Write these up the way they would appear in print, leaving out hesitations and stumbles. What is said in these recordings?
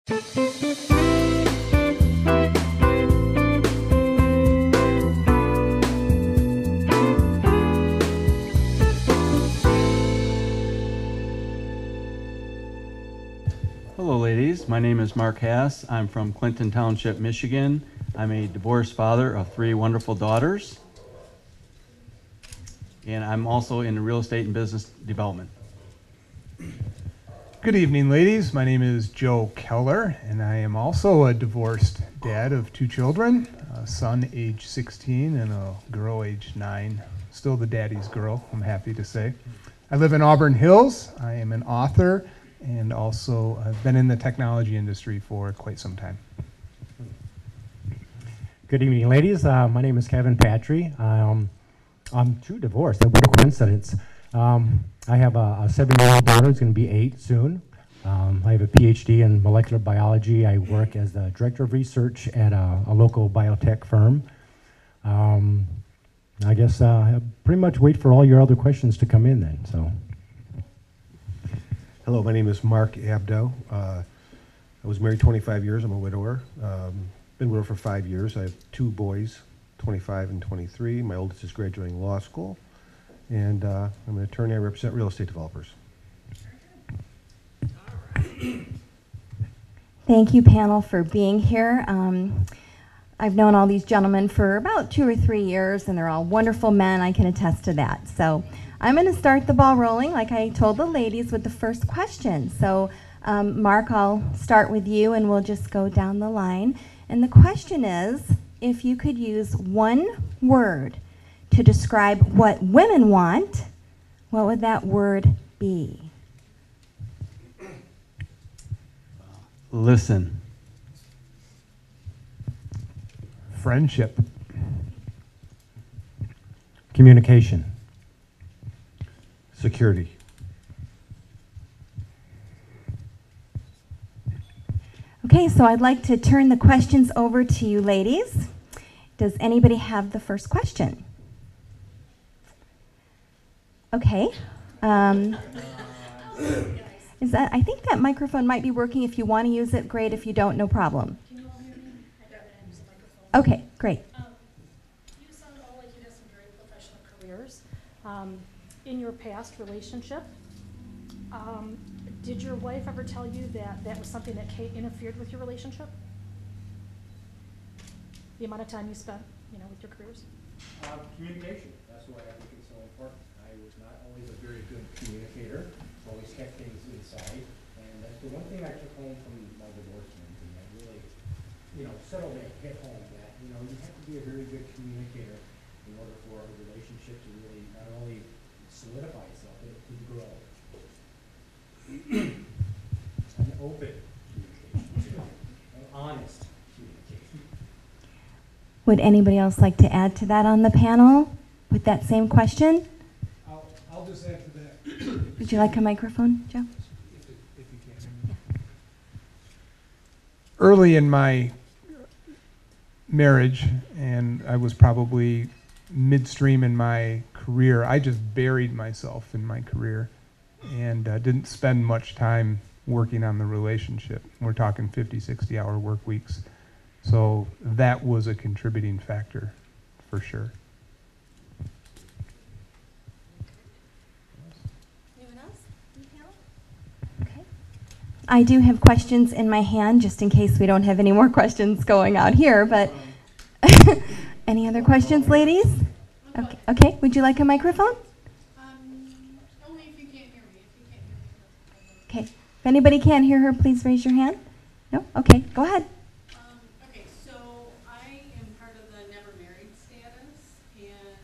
Hello ladies, my name is Mark Hass. I'm from Clinton Township, Michigan. I'm a divorced father of 3 wonderful daughters. And I'm also in real estate and business development. Good evening, ladies. My name is Joe Keller, and I am also a divorced dad of 2 children, a son age 16 and a girl age 9. Still the daddy's girl, I'm happy to say. I live in Auburn Hills. I am an author, and also I've been in the technology industry for quite some time. Good evening, ladies. My name is Kevin Patry. I'm 2 divorced. What a coincidence. I have a 7-year-old daughter who's going to be 8 soon. I have a PhD in molecular biology. I work as the director of research at a local biotech firm. I guess I'll pretty much wait for all your other questions to come in then. So. Hello, my name is Mark Abdo. I was married 25 years. I'm a widower. Been widowed for 5 years. I have 2 boys, 25 and 23. My oldest is graduating law school. And I'm an attorney. I represent real estate developers. Thank you, panel, for being here. I've known all these gentlemen for about 2 or 3 years, and they're all wonderful men. I can attest to that. So I'm going to start the ball rolling, like I told the ladies, with the first question. So, Mark, I'll start with you, and we'll just go down the line. And the question is, if you could use one word to describe what women want, what would that word be? Listen. Friendship. Communication. Security. Okay, so I'd like to turn the questions over to you ladies. Does anybody have the first question? Okay. Is that? I think that microphone might be working. If you want to use it, great. If you don't, no problem. Can you all hear me? I got to use the microphone. Okay, great. You sound all like you have some very professional careers. In your past relationship, did your wife ever tell you that that was something that interfered with your relationship? The amount of time you spent, with your careers? Communication. That's why I think it's so important. I was not always a very good communicator. Always kept things inside. And that's the one thing I took home from my divorce and that really, settled it, hit home that, you have to be a very good communicator in order for a relationship to really not only solidify itself, but to grow. An open communication, an honest communication. Would anybody else like to add to that on the panel with that same question? I'll just add to that. Would you like a microphone, Joe? If you can hear me. Early in my marriage, and I was probably midstream in my career, I just buried myself in my career and didn't spend much time working on the relationship. We're talking 50, 60-hour work weeks. So that was a contributing factor for sure. I do have questions in my hand, just in case we don't have any more questions going out here, but any other questions, ladies? Okay, okay. Would you like a microphone? Only if you can't hear me. If you can't hear me. Okay. If anybody can't hear her, please raise your hand. No? Okay, go ahead. Okay, so I am part of the never married status, and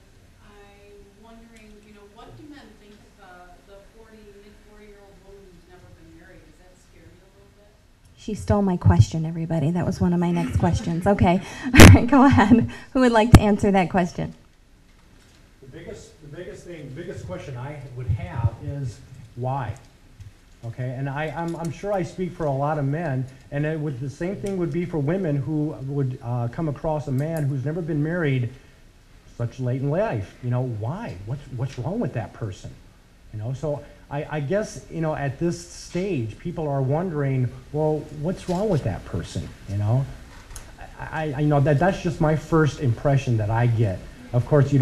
I'm wondering, what do men think of the mid-40-year-old woman who's never been married? Does that scare you a little bit? She stole my question, everybody. That was one of my next questions. Okay. All right, go ahead. Who would like to answer that question? The biggest question I would have is why? Okay, and I'm sure I speak for a lot of men, and the same thing would be for women who would come across a man who's never been married such late in life. Why? What's wrong with that person? So I guess, you know, at this stage, people are wondering, well, what's wrong with that person, you know? I know that's just my first impression that I get. Of course,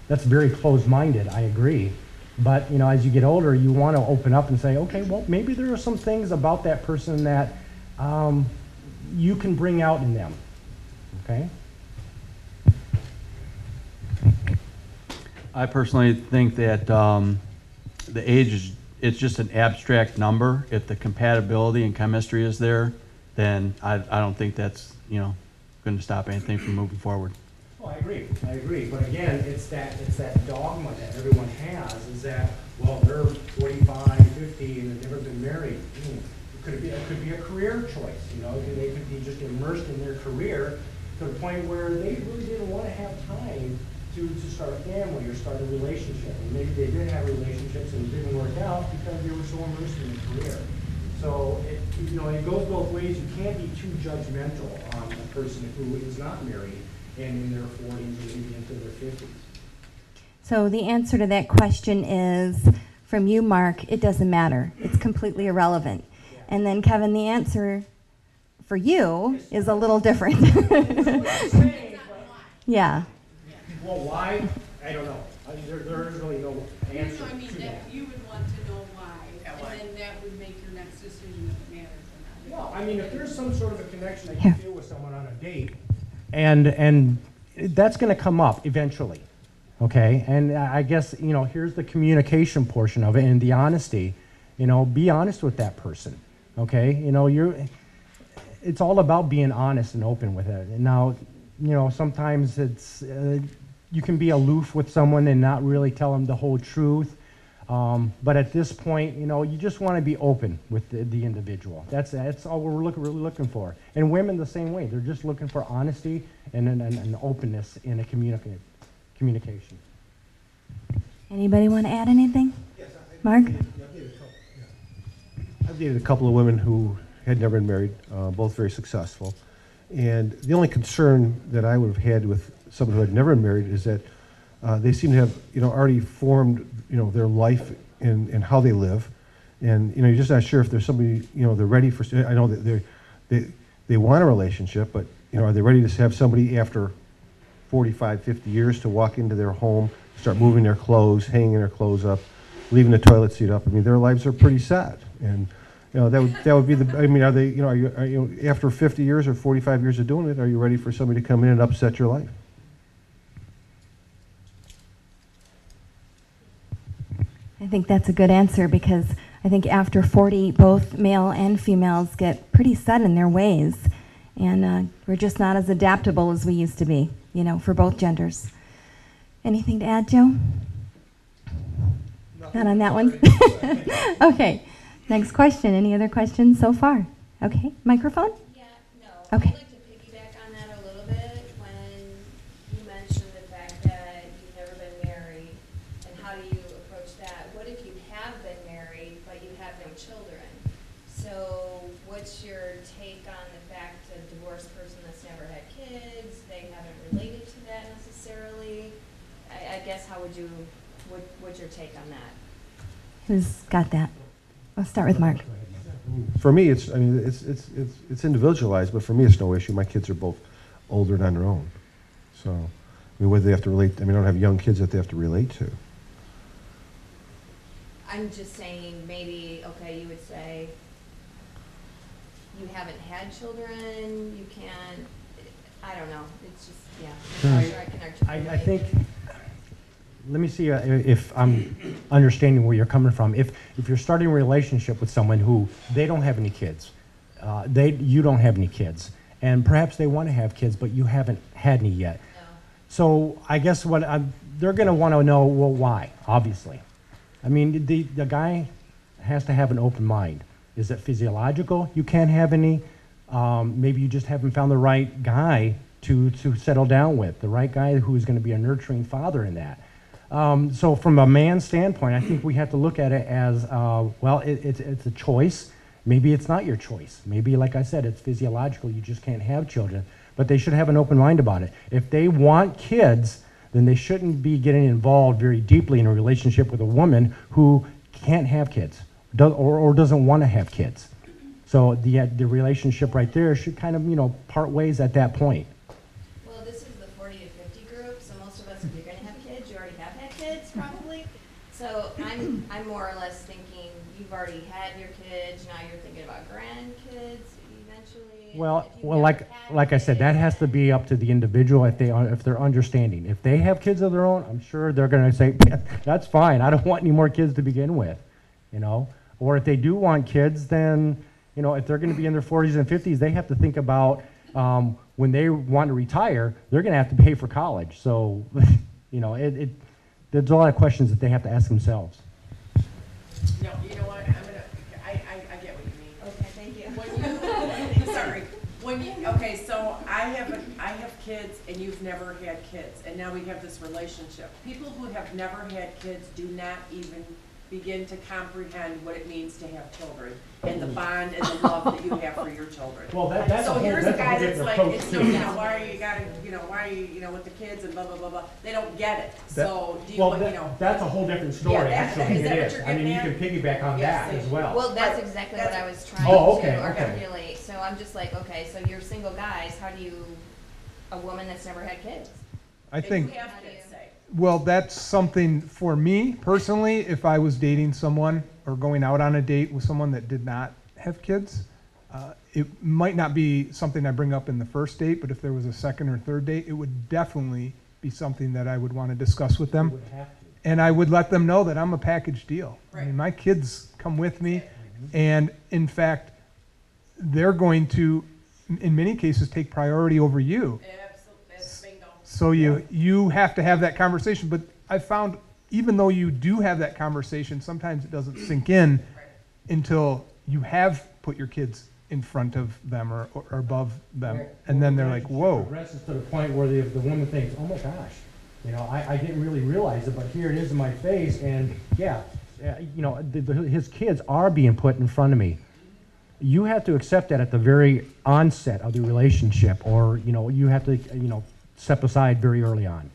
that's very closed-minded, I agree. But, you know, as you get older, you want to open up and say, okay, well, maybe there are some things about that person that you can bring out in them, okay? I personally think that the age it's just an abstract number. If the compatibility and chemistry is there, then I don't think that's, you know, going to stop anything from moving forward. Well, I agree. But again, it's that dogma that everyone has is that, well, they're 45, 50, and they've never been married. It could be a career choice, you know. They could be just immersed in their career to the point where they really didn't want to have time to start a family or start a relationship. And maybe they did have relationships and it didn't work out because they were so immersed in their career. So, it goes both ways. You can't be too judgmental on a person who is not married and in their 40s or maybe into their 50s. So the answer to that question is, from you, Mark, it doesn't matter. It's completely irrelevant. And then, Kevin, the answer for you is a little different. Yeah. Well, why? I don't know. There is really no answer I mean, to that. you would want to know why, and then that would make your next decision if it matters or not. Well, I mean, if there's some sort of a connection that you feel with someone on a date, and that's going to come up eventually, okay? And I guess, here's the communication portion of it and the honesty. Be honest with that person, okay? It's all about being honest and open with it. And now, sometimes it's you can be aloof with someone and not really tell them the whole truth. But at this point, you just want to be open with the individual. That's all we're really looking for. And women the same way. They're just looking for honesty and openness in a communication. Anybody want to add anything? Yes, Mark? I've dated a couple of women who had never been married, both very successful. And the only concern that I would have had with someone who had never been married is that they seem to have, already formed, their life and how they live. And, you're just not sure if there's somebody, they're ready for, I know that they want a relationship, but, are they ready to have somebody after 45, 50 years to walk into their home, start moving their clothes, hanging their clothes up, leaving the toilet seat up? I mean, their lives are pretty sad. And, that would be the, I mean, are they, are you after 50 years or 45 years of doing it, are you ready for somebody to come in and upset your life? I think that's a good answer, because I think after 40, both male and females get pretty set in their ways. And we're just not as adaptable as we used to be, for both genders. Anything to add, Joe? Not on that one? Okay. Next question. Any other questions so far? Okay. Microphone? Yeah, no. Okay. I'd like to piggyback on that a little bit when you mentioned the fact that you've never been married, and how do you approach that? What if you have been married but you have no children? So what's your take on the fact a divorced person that's never had kids, they haven't related to that necessarily? I guess what's your take on that? Who's got that? Let's start with Mark. For me, it's individualized, but for me, it's no issue. My kids are both older and on their own. So, whether they have to relate, I don't have young kids that they have to relate to. I'm just saying, maybe, okay, you would say you haven't had children, you can't, I don't know, it's just, yeah, I'm not sure I can articulate. I think, let me see if I'm understanding where you're coming from. If you're starting a relationship with someone who they don't have any kids, you don't have any kids, and perhaps they want to have kids, but you haven't had any yet. No. So I guess they're going to want to know, well, why? Obviously, I mean, the guy has to have an open mind. Is it physiological? You can't have any. Maybe you just haven't found the right guy to settle down with, the right guy who's going to be a nurturing father in that. So from a man's standpoint, I think we have to look at it as, well, it's a choice. Maybe it's not your choice. Maybe, like I said, it's physiological. You just can't have children. But they should have an open mind about it. If they want kids, then they shouldn't be getting involved very deeply in a relationship with a woman who can't have kids, or doesn't want to have kids. So the relationship right there should kind of, you know, part ways at that point. Well, this is the 40 to 50 group, so most of us, if you're gonna have kids, you already have had kids, probably. So I'm more or less thinking, you've already had your kids, now you're thinking about grandkids eventually. and Well, if you've well, never like had I said, that has to kids- be up to the individual if they're understanding. If they have kids of their own, I'm sure they're going to say, that's fine. I don't want any more kids to begin with, you know. Or if they do want kids, then, you know, if they're going to be in their 40s and 50s, they have to think about when they want to retire, they're going to have to pay for college. So, you know, there's a lot of questions that they have to ask themselves. No, you know what, I get what you mean. Okay, thank you. When you, sorry, okay, so I have kids and you've never had kids, and now we have this relationship. People who have never had kids do not even begin to comprehend what it means to have children, and the bond and the love that you have for your children. Well, that's So here's a guy that's like, it's, you know, why why are you gotta, you know, why are you know, with the kids and blah, blah, blah, blah. They don't get it, That- so do you, Well, you know. that's a whole different story, Yeah, that- actually, is that it what is. you're I mean, you can getting piggyback on Yes, that as well. Well, that's Right. exactly That's- what I was trying Oh, okay, to okay. articulate. So I'm just like, okay, so you're single guys, how do you, a woman that's never had kids? I And think, you have kids, say. well, that's something for me personally, if I was dating someone or going out on a date with someone that did not have kids, it might not be something I bring up in the first date, but if there was a second or third date, it would definitely be something that I would want to discuss with You them. would have to. And I would let them know that I'm a package deal. I mean, Right. my kids come with me, and in fact, they're going to, in many cases, take priority over you. Absolutely, that's bingo. So you have to have that conversation, but I found even though you do have that conversation, sometimes it doesn't sink in until you have put your kids in front of them or above them, and then they're like, whoa. Progresses to the point where the woman thinks, oh my gosh, you know, I didn't really realize it, but here it is in my face, and yeah, you know, his kids are being put in front of me. You have to accept that at the very onset of the relationship, or, you know, you have to, you know, step aside very early on.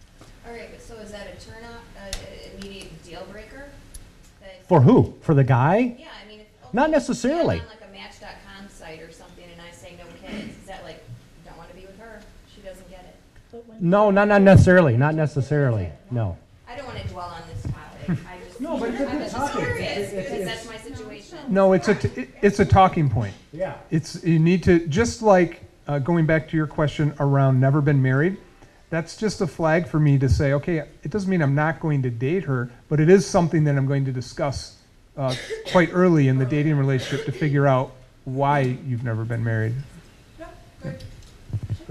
All right, but so is that a turn off, immediate deal breaker? That- For who? For the guy? Yeah, I mean, if. Not okay, necessarily. if I'm on like a Match.com site or something and I say no kids, is that like, don't want to be with her, she doesn't get it? But when No, not necessarily, not necessarily, no. I don't want to dwell on this topic, I just. No, but it's a I'm good just topic. curious, It's- because that's my situation. No, it's a talking point. Yeah. You need to, just like going back to your question around never been married, that's just a flag for me to say, okay, it doesn't mean I'm not going to date her, but it is something that I'm going to discuss quite early in the dating relationship to figure out why you've never been married. No, good.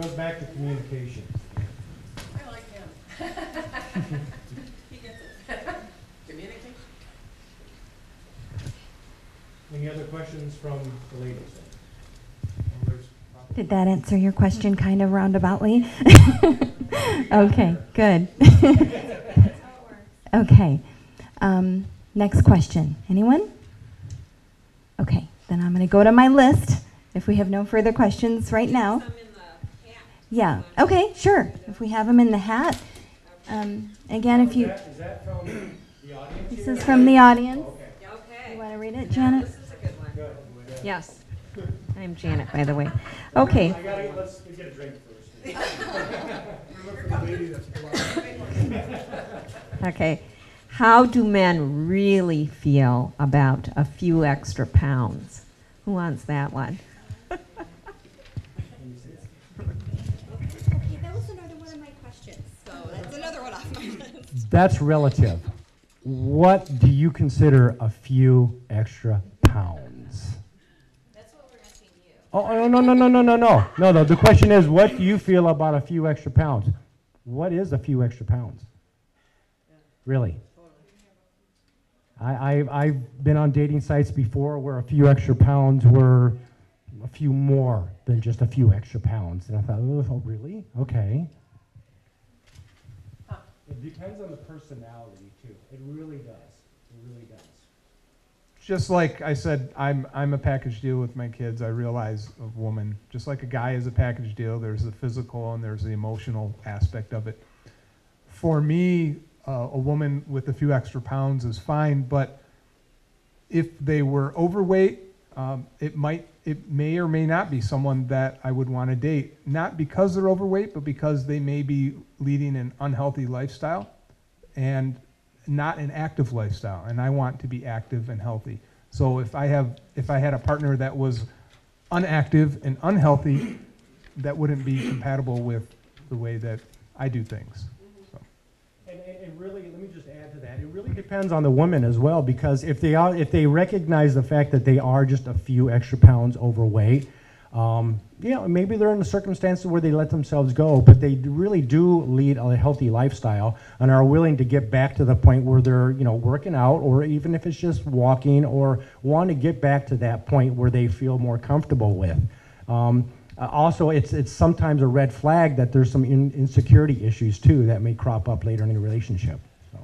Goes back to communication. I like him. He gets it. Communicate. Any other questions from the ladies? Did that answer your question kind of roundaboutly? Okay, good. Okay. Next question. Anyone? Okay, then I'm going to go to my list if we have no further questions right now. Some in the hat. Yeah, okay, sure. If we have them in the hat. Again, if you, Is that from the audience? this is from the audience. Okay. You want to read it, Janet? This is a good one. Yes. I'm Janet, by the way. Okay. Let's get a drink first. Okay. How do men really feel about a few extra pounds? Who wants that one? Okay, that was another one of my questions, so that's another one off my list. That's relative. What do you consider a few extra pounds? That's what we're asking you. Oh, no. The question is, what do you feel about a few extra pounds? What is a few extra pounds? Really? I've been on dating sites before where a few extra pounds were a few more than just a few extra pounds. And I thought, oh, really? Okay. It depends on the personality, too. It really does. It really does. Just like I said, I'm a package deal with my kids. I realize a woman, just like a guy is a package deal, there's the physical and there's the emotional aspect of it. For me, a woman with a few extra pounds is fine, but if they were overweight, it may or may not be someone that I would want to date, not because they're overweight, but because they may be leading an unhealthy lifestyle and not an active lifestyle, and I want to be active and healthy. So if I had a partner that was unactive and unhealthy, that wouldn't be compatible with the way that I do things. So. And really, let me just add to that. It really depends on the woman as well, because if they recognize the fact that they are just a few extra pounds overweight, maybe they're in the circumstances where they let themselves go, but they really do lead a healthy lifestyle and are willing to get back to the point where they're, working out, or even if it's just walking, or want to get back to that point where they feel more comfortable with. Also, it's sometimes a red flag that there's some insecurity issues too that may crop up later in the relationship. So.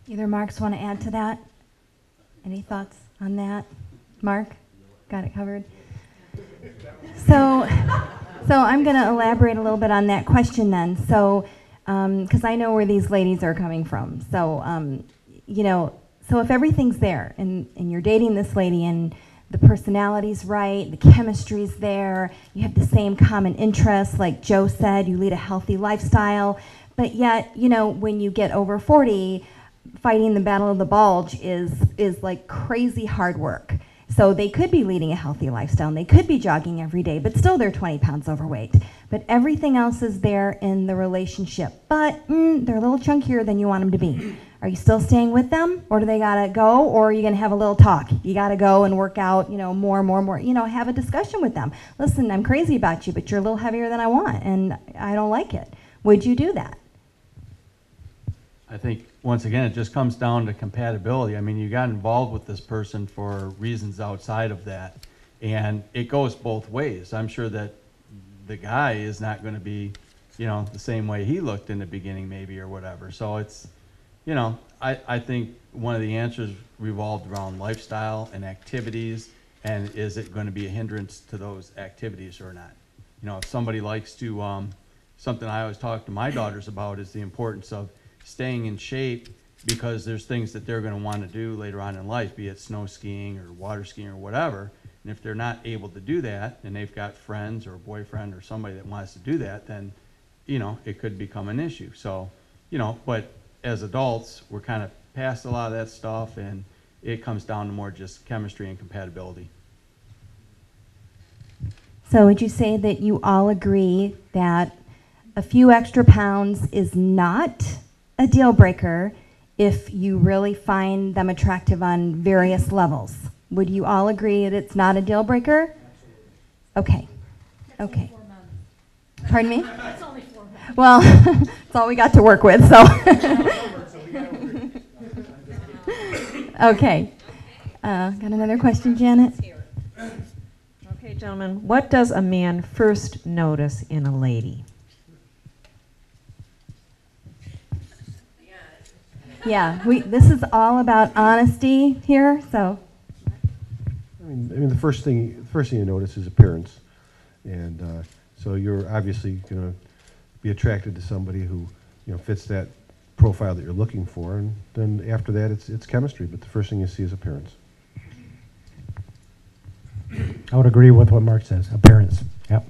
Either Marks want to add to that? Any thoughts on that? Mark? Got it covered? So I'm going to elaborate a little bit on that question then. So, because I know where these ladies are coming from. So, so if everything's there and you're dating this lady and the personality's right, the chemistry's there, you have the same common interests, like Joe said, you lead a healthy lifestyle, but yet, when you get over 40, fighting the battle of the bulge is like crazy hard work. So they could be leading a healthy lifestyle, and they could be jogging every day, but still they're 20 pounds overweight. But everything else is there in the relationship, but they're a little chunkier than you want them to be. Are you still staying with them, or do they gotta go, or are you gonna have a little talk? You gotta go and work out, more, have a discussion with them. Listen, I'm crazy about you, but you're a little heavier than I want, and I don't like it. Would you do that? I think, once again, it just comes down to compatibility. I mean, you got involved with this person for reasons outside of that, and it goes both ways. I'm sure that the guy is not going to be, the same way he looked in the beginning, maybe, or whatever. So it's, I think one of the answers revolved around lifestyle and activities, and is it going to be a hindrance to those activities or not? If somebody likes to, something I always talk to my daughters about is the importance of staying in shape, because there's things that they're going to want to do later on in life, be it snow skiing or water skiing or whatever. And if they're not able to do that, and they've got friends or a boyfriend or somebody that wants to do that, then, it could become an issue. So, but as adults, we're kind of past a lot of that stuff, and it comes down to more just chemistry and compatibility. So would you say that you all agree that a few extra pounds is not a deal breaker if you really find them attractive on various levels? Would you all agree that it's not a deal breaker? Okay. Okay. Pardon me? It's only 4 men. Well, it's all we got to work with, so. Okay. Got another question, Janet? Okay, gentlemen, what does a man first notice in a lady? Yeah, this is all about honesty here, so. I mean, the first thing you notice is appearance, and so you're obviously going to be attracted to somebody who, fits that profile that you're looking for, and then after that, it's chemistry. But the first thing you see is appearance. I would agree with what Mark says. Appearance. Yep.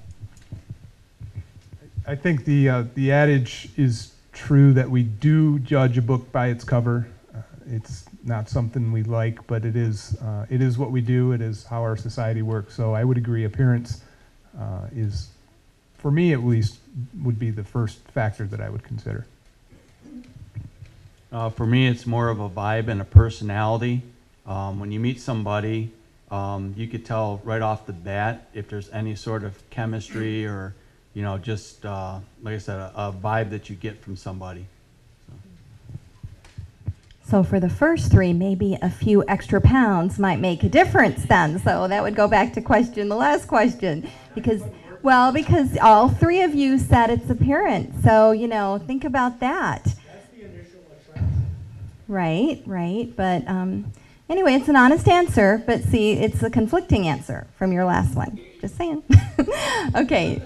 I think the adage is true that we do judge a book by its cover. It's not something we like, but it is what we do. It is how our society works. So I would agree appearance is, for me at least, would be the first factor that I would consider. For me, it's more of a vibe and a personality. When you meet somebody, you could tell right off the bat if there's any sort of chemistry or, just, like I said, a vibe that you get from somebody. So for the first 3, maybe a few extra pounds might make a difference then. So that would go back to the last question. Because all 3 of you said it's appearance. So, think about that. That's the initial attraction. Right. But anyway, it's an honest answer. But see, it's a conflicting answer from your last one. Just saying. Okay.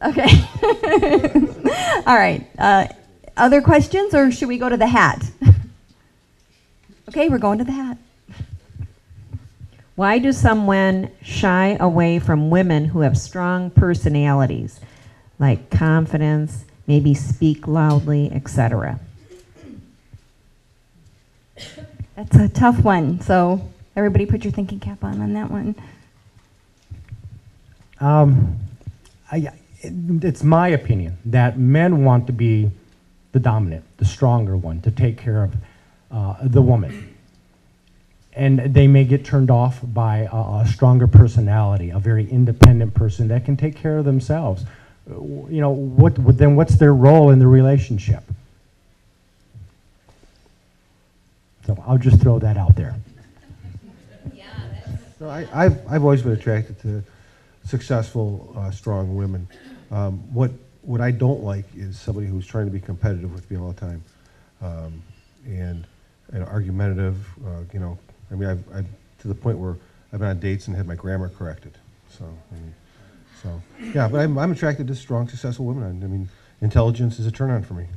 Okay. All right. Other questions, or should we go to the hat? Okay, we're going to the hat. Why do some men shy away from women who have strong personalities, like confidence, maybe speak loudly, etc.? That's a tough one, so everybody put your thinking cap on that one. It's my opinion that men want to be the dominant, the stronger one, to take care of the woman. And they may get turned off by a stronger personality, a very independent person that can take care of themselves. You know, then what's their role in the relationship? So I'll just throw that out there. So I've always been attracted to successful, strong women. What I don't like is somebody who's trying to be competitive with me all the time, and argumentative. You know, I mean, I've to the point where I've been on dates and had my grammar corrected. So yeah, but I'm attracted to strong, successful women. I mean, intelligence is a turn on for me.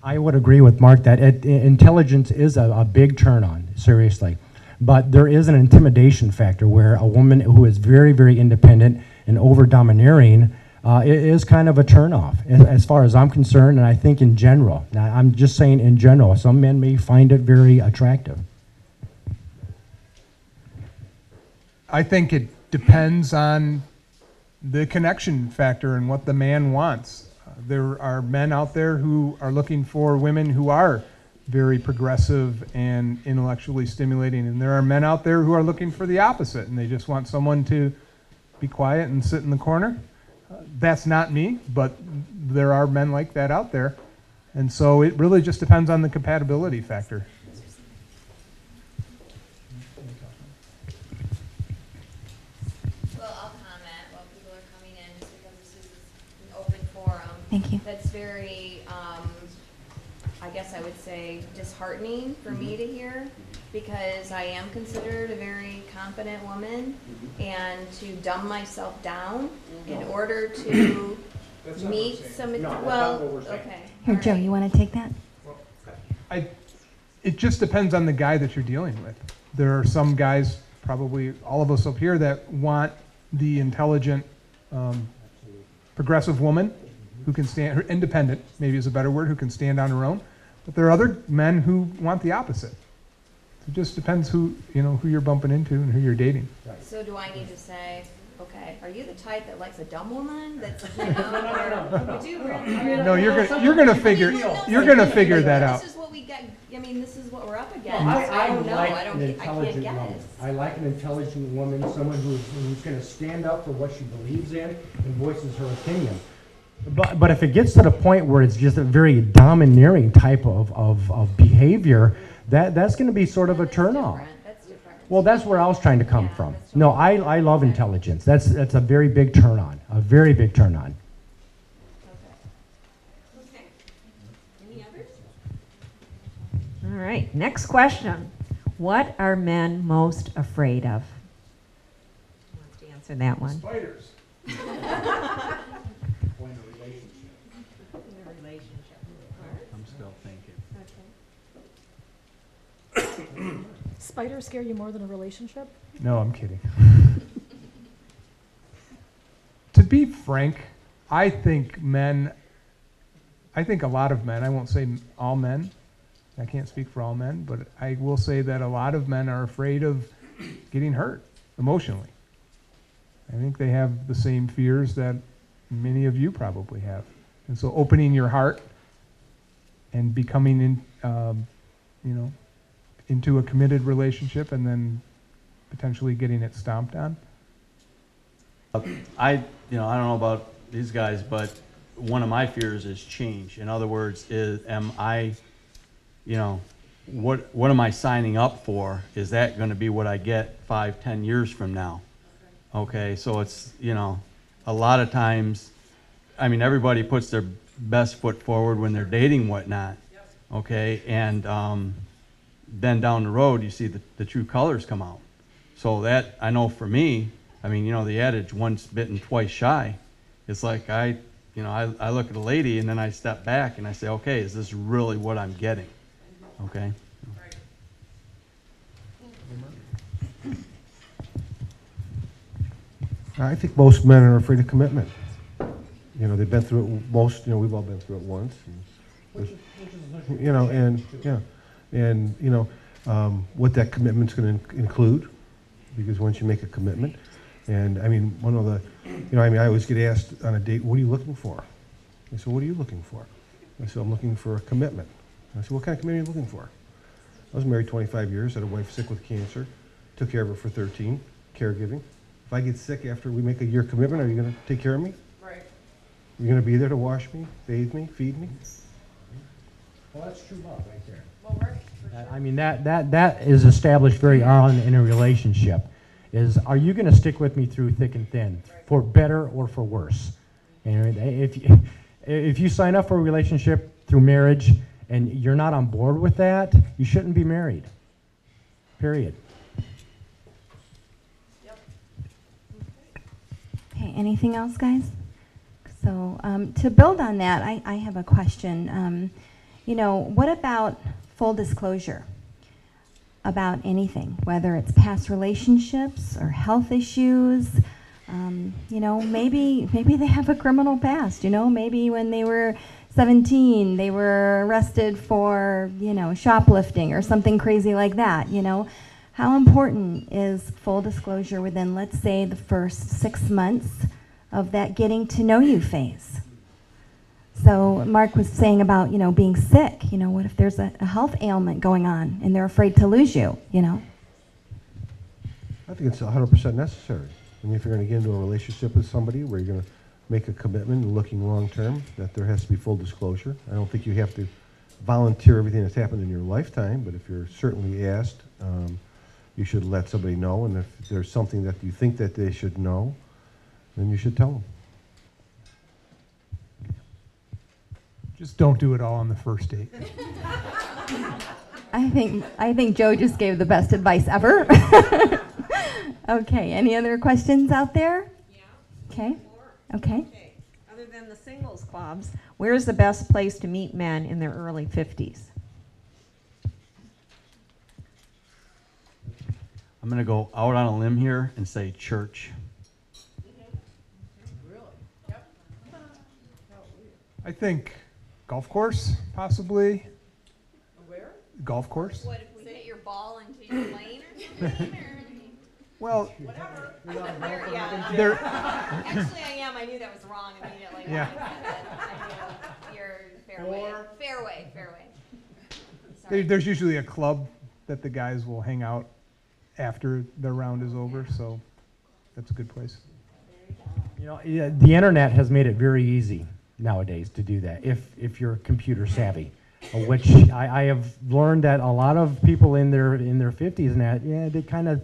I would agree with Mark that intelligence is a big turn on, seriously. But there is an intimidation factor where a woman who is very, very independent and over-domineering is kind of a turn-off, as far as I'm concerned, and I think in general. Now, I'm just saying in general. Some men may find it very attractive. I think it depends on the connection factor and what the man wants. There are men out there who are looking for women who are very progressive and intellectually stimulating, and there are men out there who are looking for the opposite, and they just want someone to be quiet and sit in the corner. That's not me, but there are men like that out there, and so it really just depends on the compatibility factor. Well, I'll comment while people are coming in, just because this is an open forum. Thank you. That's very, I guess I would say, disheartening for me to hear, because I am considered a very confident woman, and to dumb myself down in order to meet some, okay. Here, Joe, you want to take that? It just depends on the guy that you're dealing with. There are some guys, probably all of us up here, that want the intelligent, progressive woman who can stand, independent, maybe is a better word, who can stand on her own. But there are other men who want the opposite. It just depends who you're bumping into and who you're dating. So do I need to say, okay, are you the type that likes a dumb woman? That's, No, you're gonna figure that out. This is what we get. I mean, this is what we're up against. I don't know. like I an intelligent can't woman. guess. I like an intelligent woman, someone who's going to stand up for what she believes in and voices her opinion. But if it gets to the point where it's just a very domineering type of behavior, that's going to be sort of a turnoff. That's different. Well, that's where I was trying to come from. No, I love intelligence. That's a very big turn on, a very big turn on. Okay. Any others? All right, next question. What are men most afraid of? Who wants to answer that one? Spiders. I'm still thinking. Spiders scare you more than a relationship? No, I'm kidding. To be frank, I think a lot of men, I won't say all men, I can't speak for all men, but I will say that a lot of men are afraid of getting hurt emotionally. I think they have the same fears that many of you probably have. And so opening your heart and becoming into a committed relationship and then potentially getting it stomped on. I don't know about these guys, but one of my fears is change. In other words, am I, what am I signing up for? Is that going to be what I get 5-10 years from now? Okay, so it's, a lot of times, I mean, everybody puts their best foot forward when they're dating whatnot, okay, and then down the road you see the true colors come out. So that, I know for me, I mean, the adage, once bitten, twice shy. It's like I look at a lady and then I step back and I say, okay, is this really what I'm getting? Okay. I think most men are afraid of commitment. You know, they've been through it, most, you know, we've all been through it once. You know, and, yeah, and, you know, what that commitment's gonna include, because once you make a commitment, and, I mean, one of the, you know, I mean, I always get asked on a date, what are you looking for? I said, what are you looking for? I said, I'm looking for a commitment. I said, what kind of commitment are you looking for? I was married 25 years, had a wife sick with cancer, took care of her for 13, caregiving. If I get sick after we make a year commitment, are you gonna take care of me? Right. You're gonna be there to wash me, bathe me, feed me? Well, that's true love right there. Well, right, for sure. I mean, that is established very early in a relationship. Is, are you going to stick with me through thick and thin, for better or for worse? And if you sign up for a relationship through marriage and you're not on board with that, you shouldn't be married. Period. Yep. Okay, anything else, guys? So to build on that, I have a question. You know, what about full disclosure about anything, whether it's past relationships or health issues? You know, maybe they have a criminal past. You know, maybe when they were 17, they were arrested for, you know, shoplifting or something crazy like that. You know, how important is full disclosure within, let's say, the first 6 months of that getting to know you phase? So Mark was saying about, you know, being sick. You know, what if there's a health ailment going on and they're afraid to lose you, you know? I think it's 100% necessary. I mean, if you're going to get into a relationship with somebody where you're going to make a commitment and looking long term, that there has to be full disclosure. I don't think you have to volunteer everything that's happened in your lifetime, but if you're certainly asked, you should let somebody know. And if there's something that you think that they should know, then you should tell them. Just don't do it all on the first date. I think Joe just gave the best advice ever. Okay, any other questions out there? Yeah. Okay. Okay. Other than the singles clubs, where's the best place to meet men in their early 50s? I'm going to go out on a limb here and say church. Really? Yep. I think golf course, possibly. Where? Golf course. What, if we hit your ball into your lane or something? Or? Well, Whatever. Yeah. there. Actually, I am. I knew that was wrong immediately. Yeah. I knew your fairway. Fairway. There, there's usually a club that the guys will hang out after the round is over, so that's a good place. You know, yeah, the internet has made it very easy nowadays to do that if you're computer savvy, which I have learned that a lot of people in their 50s and that, yeah, they kind of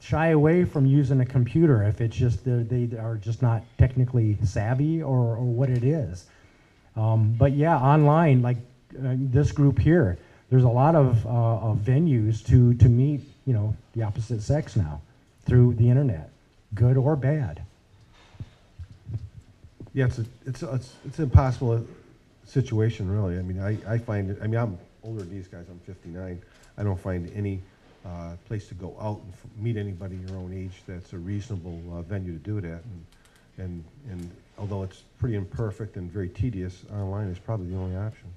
shy away from using a computer if it's just they are just not technically savvy or what it is. But yeah, online, like this group here, there's a lot of venues to meet, you know, the opposite sex now through the internet, good or bad. Yeah, it's an impossible situation, really. I mean, I find it, I mean, I'm older than these guys, I'm 59. I don't find any place to go out and meet anybody your own age that's a reasonable venue to do it at. And although it's pretty imperfect and very tedious, online is probably the only option.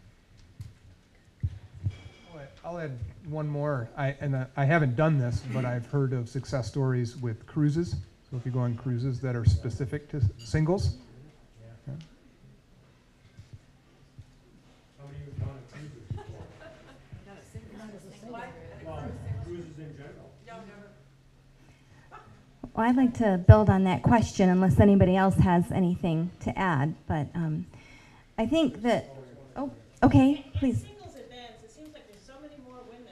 I'll add one more. I haven't done this, but I've heard of success stories with cruises. So if you go on cruises that are specific to singles. Yeah. How many of you have gone on cruises before? Well, cruises in general. No, never. Well, I'd like to build on that question unless anybody else has anything to add. But I think that, oh, okay, please. Singles events, it seems like there's so many more women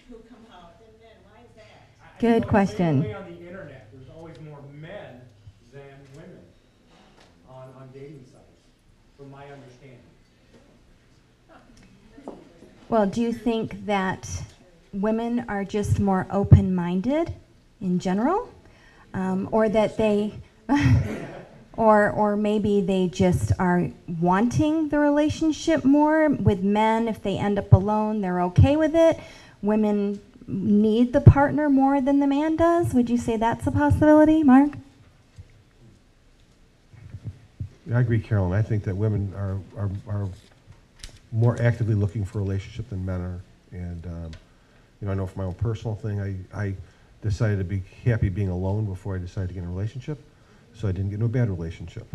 who come out than men. Why is that? Good question. On the internet, there's always more men than women on dating sites, from my understanding. Well, do you think that women are just more open-minded in general? Or that they, or maybe they just are wanting the relationship more with men? If they end up alone, they're okay with it. Women need the partner more than the man does. Would you say that's a possibility, Mark? I agree, Carolyn. I think that women are more actively looking for a relationship than men are. And, you know, I know from my own personal thing, I decided to be happy being alone before I decided to get in a relationship. So I didn't get into a bad relationship.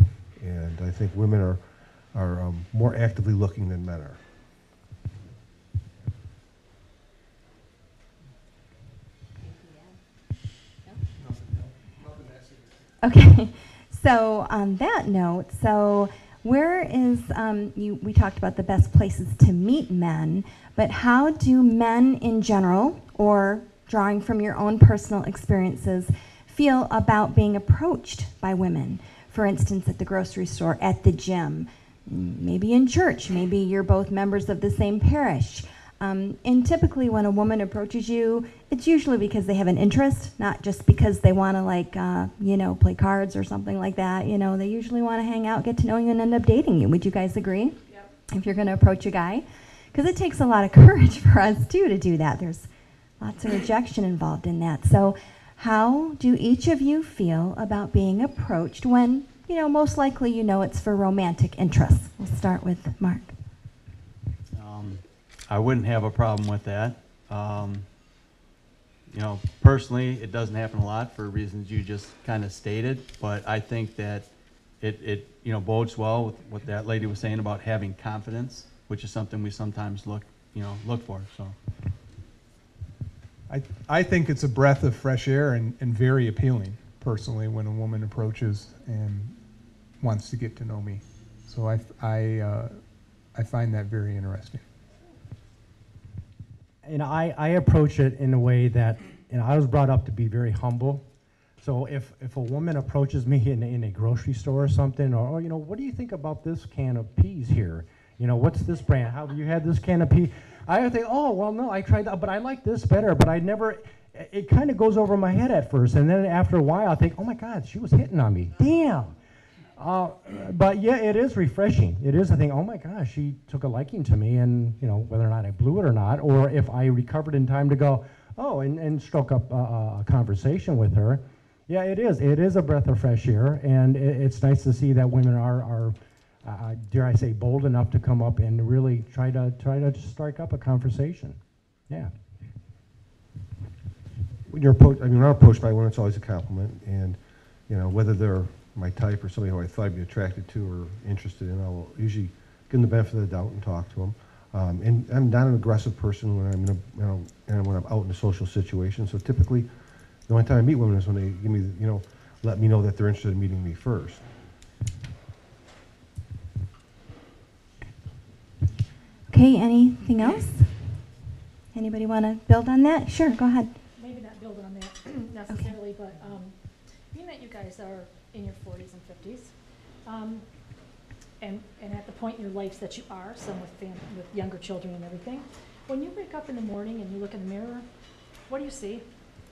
And I think women are more actively looking than men are. Okay, so on that note, so where is, we talked about the best places to meet men, but how do men in general, or drawing from your own personal experiences, feel about being approached by women? For instance, at the grocery store, at the gym, maybe in church, maybe you're both members of the same parish. And typically when a woman approaches you, it's usually because they have an interest, not just because they want to, like, you know, play cards or something like that. You know, they usually want to hang out, get to know you, and end up dating you. Would you guys agree? Yep. If you're going to approach a guy? Because it takes a lot of courage for us, too, to do that. There's lots of rejection involved in that. So how do each of you feel about being approached when, you know, most likely you know it's for romantic interests? We'll start with Mark. I wouldn't have a problem with that. You know, personally, it doesn't happen a lot for reasons you just kind of stated, but I think that it you know, bodes well with what that lady was saying about having confidence, which is something we sometimes look for. So I think it's a breath of fresh air and very appealing, personally, when a woman approaches and wants to get to know me. So I find that very interesting. And I approach it in a way that, you know, I was brought up to be very humble. So if a woman approaches me in a grocery store or something, or, you know, what do you think about this can of peas here? You know, what's this brand? How you had this can of peas? I would think, oh, well, no, I tried that, but I like this better. But I never, it kind of goes over my head at first. And then after a while, I think, oh my God, she was hitting on me. Damn. But yeah, it is refreshing. It is a thing, oh my gosh, she took a liking to me, and, you know, whether or not I blew it or not, or if I recovered in time to go, oh, and struck up a conversation with her. Yeah, it is. It is a breath of fresh air, and it's nice to see that women are dare I say, bold enough to come up and really try to strike up a conversation. Yeah. When you're approached, I mean, when I'm approached by women, it's always a compliment, and, you know, whether they're my type or somebody who I thought I'd be attracted to or interested in, I will usually give them the benefit of the doubt and talk to them. And I'm not an aggressive person when I'm in a, you know, and when I'm out in a social situation. So typically, the only time I meet women is when they give me, you know, let me know that they're interested in meeting me first. Okay, anything else? Anybody want to build on that? Sure, go ahead. Maybe not build on that necessarily, but being that you guys are in your 40s and 50s, and at the point in your lives that you are, some with younger children and everything, when you wake up in the morning and you look in the mirror, what do you see?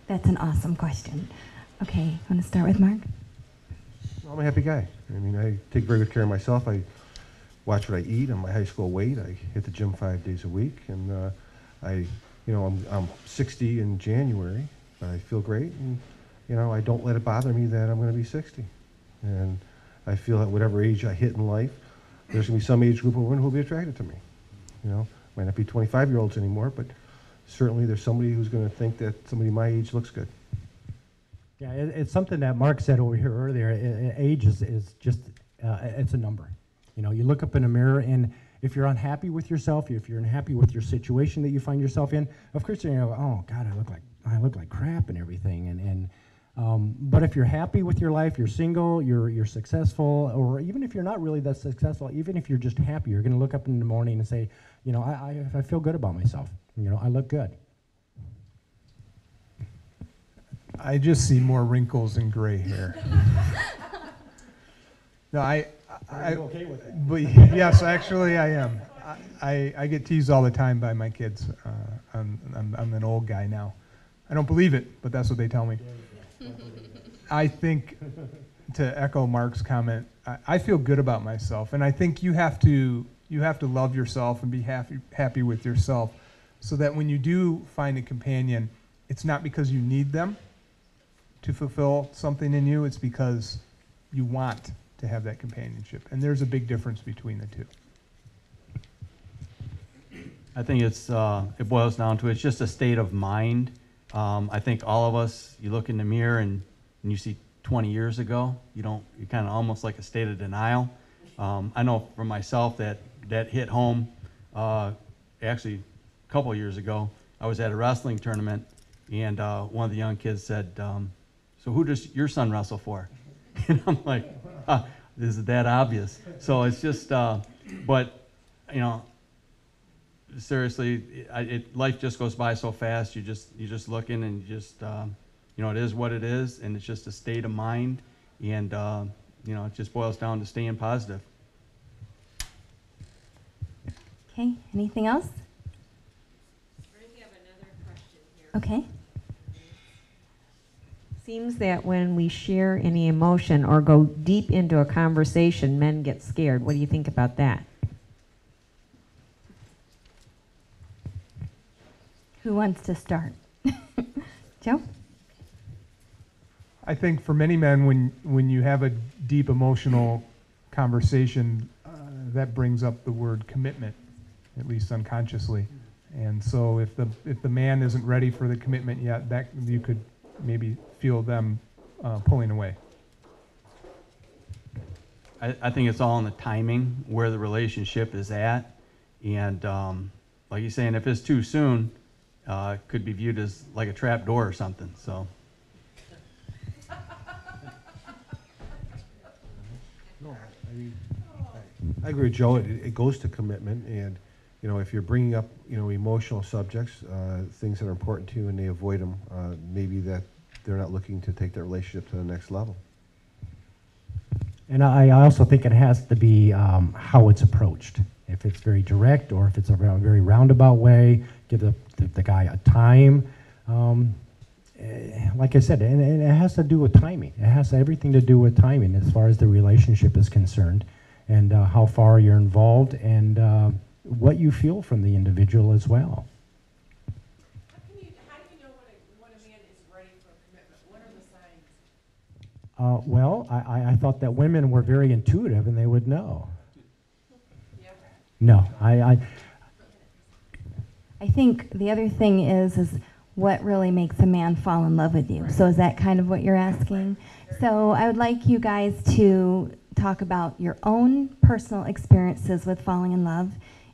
That's an awesome question. Okay, want to start with Mark? Well, I'm a happy guy. I mean, I take very good care of myself. I watch what I eat. I'm my high school weight. I hit the gym 5 days a week, and I'm 60 in January. I feel great, and, you know, I don't let it bother me that I'm going to be 60. And I feel that whatever age I hit in life, there's going to be some age group of women who will be attracted to me. You know, might not be 25-year-olds anymore, but certainly there's somebody who's going to think that somebody my age looks good. Yeah, it's something that Mark said over here earlier. Age is just, it's a number. You know, you look up in a mirror, and if you're unhappy with yourself, if you're unhappy with your situation that you find yourself in, of course you're going to go, oh God, I look like crap and everything. But if you're happy with your life, you're single, you're successful, or even if you're not really that successful, even if you're just happy, you're going to look up in the morning and say, you know, I feel good about myself. You know, I look good. I just see more wrinkles and gray hair. No, I'm okay with that. But yes, actually I am. I get teased all the time by my kids. I'm an old guy now. I don't believe it, but that's what they tell me. I think, to echo Mark's comment, I feel good about myself, and I think you have to love yourself and be happy with yourself, so that when you do find a companion, it's not because you need them to fulfill something in you. It's because you want to to have that companionship. And there's a big difference between the two. I think it boils down to, it's just a state of mind. I think all of us, you look in the mirror and you see 20 years ago, you kind of almost like a state of denial. I know for myself that hit home, actually a couple of years ago. I was at a wrestling tournament, and one of the young kids said, so who does your son wrestle for? And I'm like, is it that obvious? So it's just, but, you know, seriously, life just goes by so fast. You just looking and you just, you know, it is what it is, and it's just a state of mind, and you know, it just boils down to staying positive. Okay, anything else? We have another question here. Okay. Seems that when we share any emotion or go deep into a conversation, men get scared. What do you think about that? Who wants to start? Joe? I think for many men, when you have a deep emotional conversation, that brings up the word commitment, at least unconsciously. And so if the man isn't ready for the commitment yet, that you could maybe feel them pulling away. I think it's all in the timing, where the relationship is at, and like you're saying, if it's too soon, it could be viewed as like a trap door or something. So. No, I agree with Joe. It goes to commitment, and you know, if you're bringing up, you know, emotional subjects, things that are important to you, and they avoid them, maybe that they're not looking to take their relationship to the next level. And I also think it has to be how it's approached. If it's very direct, or if it's a very roundabout way, give the guy a time. Like I said, and it has to do with timing. It has everything to do with timing as far as the relationship is concerned, and how far you're involved, and what you feel from the individual as well. How do you know when a man is ready for a commitment? What are the signs? Well, I thought that women were very intuitive and they would know. Yeah. No, I think the other thing is what really makes a man fall in love with you. So is that kind of what you're asking? So I would like you guys to talk about your own personal experiences with falling in love,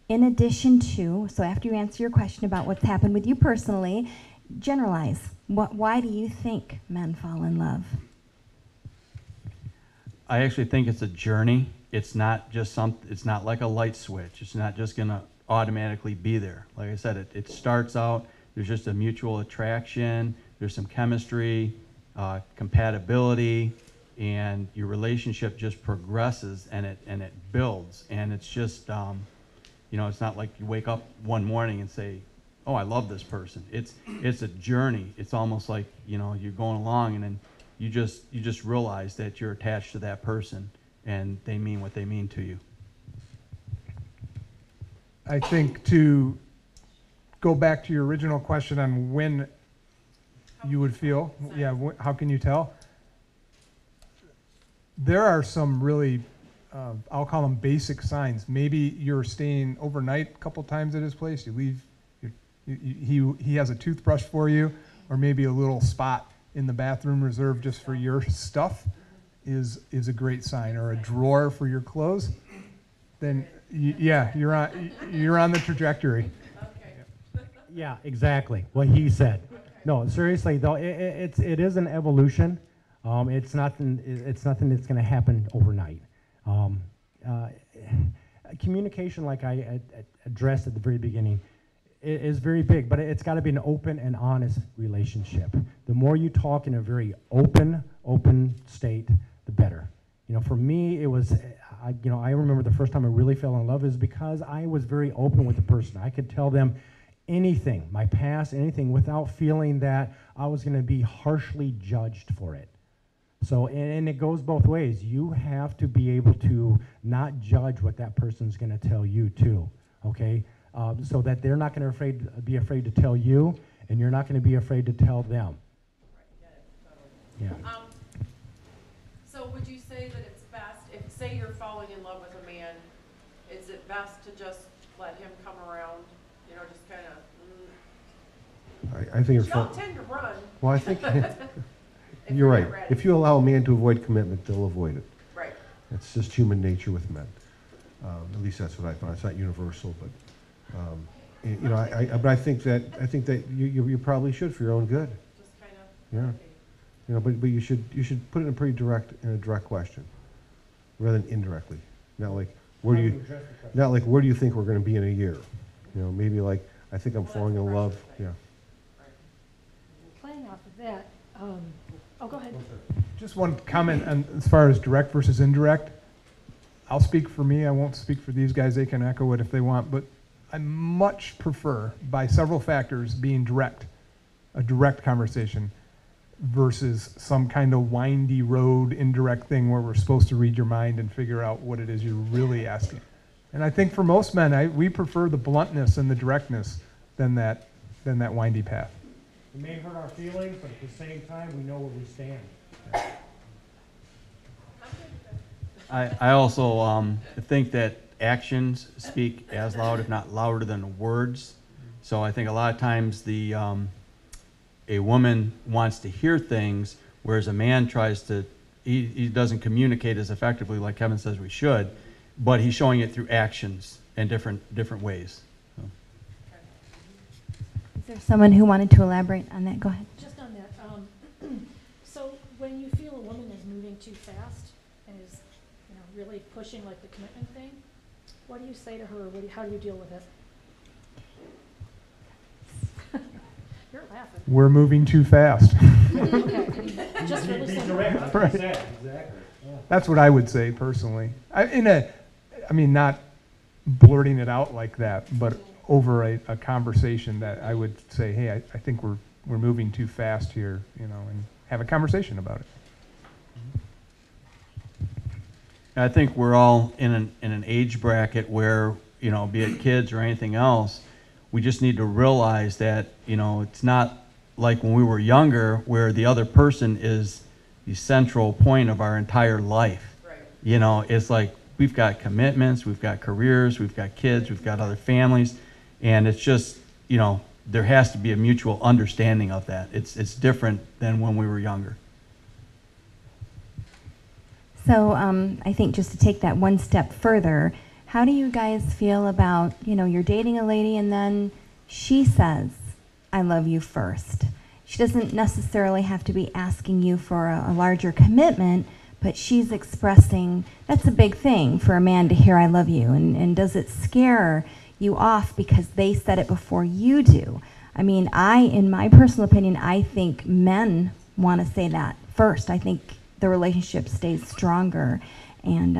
in addition to, so after you answer your question about what's happened with you personally, generalize. Why do you think men fall in love? I actually think it's a journey. It's not just it's not like a light switch. It's not just gonna automatically be there. Like I said, it starts out, there's just a mutual attraction, there's some chemistry, compatibility, and your relationship just progresses, and it builds, and it's just, you know, it's not like you wake up one morning and say, oh, I love this person. It's a journey. It's almost like, you know, you're going along, and then you just realize that you're attached to that person, and they mean what they mean to you. I think to go back to your original question on when you would feel, yeah, how can you tell? There are some really, I'll call them basic signs. Maybe you're staying overnight a couple times at his place. You leave, he has a toothbrush for you, or maybe a little spot in the bathroom reserved just for your stuff is a great sign, or a drawer for your clothes. Then yeah, you're on the trajectory. Yeah, exactly what he said. No, seriously though, it is an evolution. It's nothing that's going to happen overnight. Communication, like I addressed at the very beginning, is very big, but it's got to be an open and honest relationship. The more you talk in a very open state, the better. You know, for me, it was, I remember the first time I really fell in love is because I was very open with the person. I could tell them anything, my past, anything, without feeling that I was going to be harshly judged for it. So, and it goes both ways. You have to be able to not judge what that person's going to tell you too, okay? So that they're not going to be afraid to tell you, and you're not going to be afraid to tell them. Right, yeah, totally. Yeah. So would you say that it's best if say you're falling in love with a man, is it best to just let him come around, you know, just kind of, I think you're don't tend to run. Well, I think if you're right. not ready. If you allow a man to avoid commitment, they'll avoid it. Right. It's just human nature with men. At least that's what I thought. It's not universal, but you know, but I think that you probably should for your own good. Just kind of. Yeah. You know, but you should put it in a pretty direct question, rather than indirectly. Not like where do you think we're going to be in a year? You know, maybe like I think I'm falling in love. Yeah. Playing off of that, oh, go ahead. Just one comment on, as far as direct versus indirect. I'll speak for me. I won't speak for these guys. They can echo it if they want. But I much prefer, by several factors, being direct, a direct conversation, versus some kind of windy road, indirect thing where we're supposed to read your mind and figure out what it is you're really asking. And I think for most men, we prefer the bluntness and the directness than that windy path. It may hurt our feelings, but at the same time, we know where we stand. I also think that actions speak as loud, if not louder, than words. So I think a lot of times a woman wants to hear things, whereas a man tries to, he doesn't communicate as effectively like Kevin says we should, but he's showing it through actions in different ways. So. Is there someone who wanted to elaborate on that? Go ahead. Just on that, so when you feel a woman is moving too fast and is, you know, really pushing like the commitment thing, what do you say to her? How do you deal with it? You're laughing. We're moving too fast. Okay. Just really Be simple. direct, like Right. you said, exactly. Yeah. That's what I would say personally. I mean, not blurting it out like that, but over a conversation that I would say, hey, I think we're moving too fast here, you know, and have a conversation about it. I think we're all in an age bracket where, you know, be it kids or anything else, we just need to realize that, you know, it's not like when we were younger where the other person is the central point of our entire life. Right. You know, it's like we've got commitments, we've got careers, we've got kids, we've got other families, and it's just, you know, there has to be a mutual understanding of that. It's different than when we were younger. So I think just to take that one step further, how do you guys feel about, you know, you're dating a lady and then she says, I love you first. She doesn't necessarily have to be asking you for a larger commitment, but she's expressing, that's a big thing for a man to hear I love you. And does it scare you off because they said it before you do? I mean, in my personal opinion, I think men want to say that first. I think the relationship stays stronger, and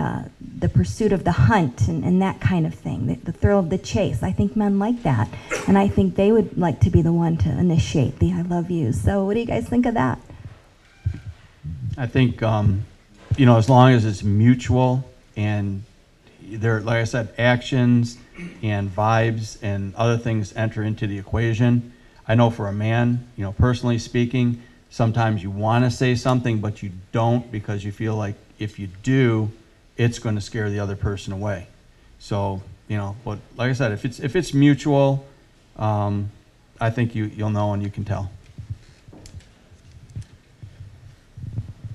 the pursuit of the hunt and that kind of thing, the thrill of the chase. I think men like that, and I think they would like to be the one to initiate the I love you. So what do you guys think of that? I think, you know, as long as it's mutual and there, like I said, actions and vibes and other things enter into the equation. I know for a man, you know, personally speaking, sometimes you want to say something, but you don't because you feel like if you do, it's going to scare the other person away. So, you know, but like I said, if it's mutual, I think you'll know and you can tell.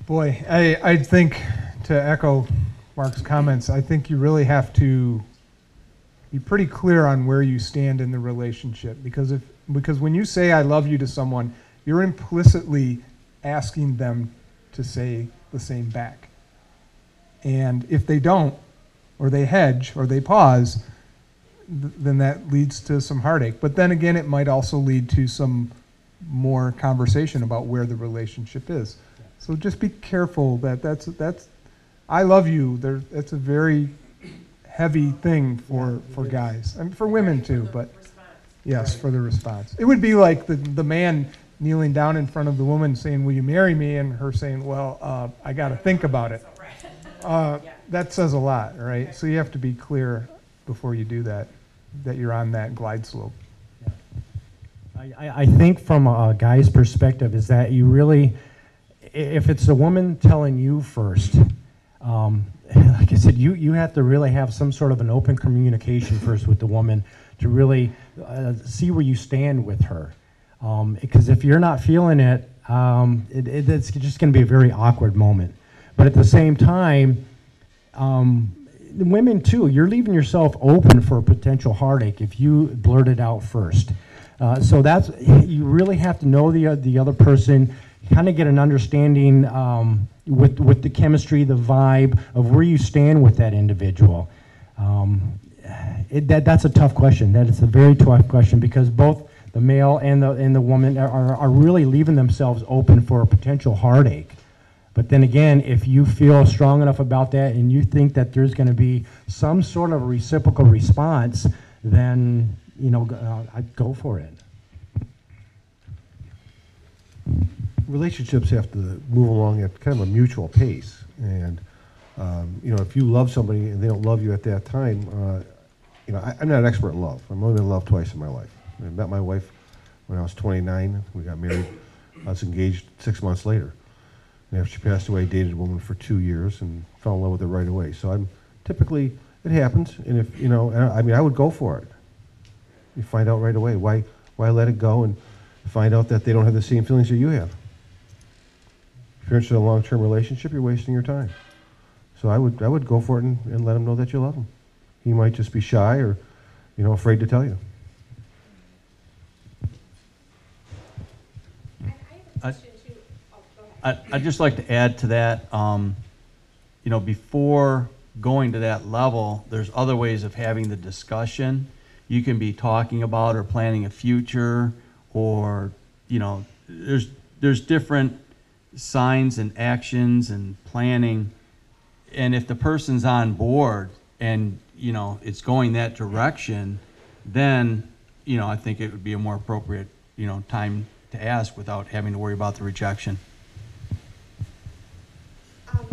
Boy, I think, to echo Mark's comments, I think you really have to be pretty clear on where you stand in the relationship, because when you say I love you to someone, you're implicitly asking them to say the same back. And if they don't, or they hedge, or they pause, then that leads to some heartache. But then again, it might also lead to some more conversation about where the relationship is. So just be careful that's I love you. That's a very heavy thing for guys, and for women too. But yes, for the response, it would be like the man kneeling down in front of the woman saying, "Will you marry me?" and her saying, "Well, I got to think about it." That says a lot, right? So you have to be clear before you do that you're on that glide slope. I think from a guy's perspective is that you really, if it's a woman telling you first, Like I said, you have to really have some sort of an open communication first with the woman to really see where you stand with her. Because if you're not feeling it, it's just going to be a very awkward moment. But at the same time, women too, you're leaving yourself open for a potential heartache if you blurt it out first. So that's, you really have to know the other person, kind of get an understanding with the chemistry, the vibe of where you stand with that individual. That's a tough question. That is a very tough question because both the male and the woman are really leaving themselves open for a potential heartache. But then again, if you feel strong enough about that and you think that there's going to be some sort of reciprocal response, then I'd go for it. Relationships have to move along at kind of a mutual pace, and if you love somebody and they don't love you at that time, I'm not an expert in love. I've only been in love twice in my life. I met my wife when I was 29. We got married. I was engaged 6 months later. And after she passed away, I dated a woman for 2 years and fell in love with her right away. So I'm typically, it happens, and if I would go for it. You find out right away. Why let it go and find out that they don't have the same feelings that you have? If you're interested in a long-term relationship, you're wasting your time. So I would go for it and let him know that you love him. He might just be shy or, afraid to tell you. I'd just like to add to that, before going to that level, there's other ways of having the discussion. You can be talking about or planning a future, or, there's different signs and actions and planning. And if the person's on board and, it's going that direction, then, I think it would be a more appropriate, time to ask without having to worry about the rejection.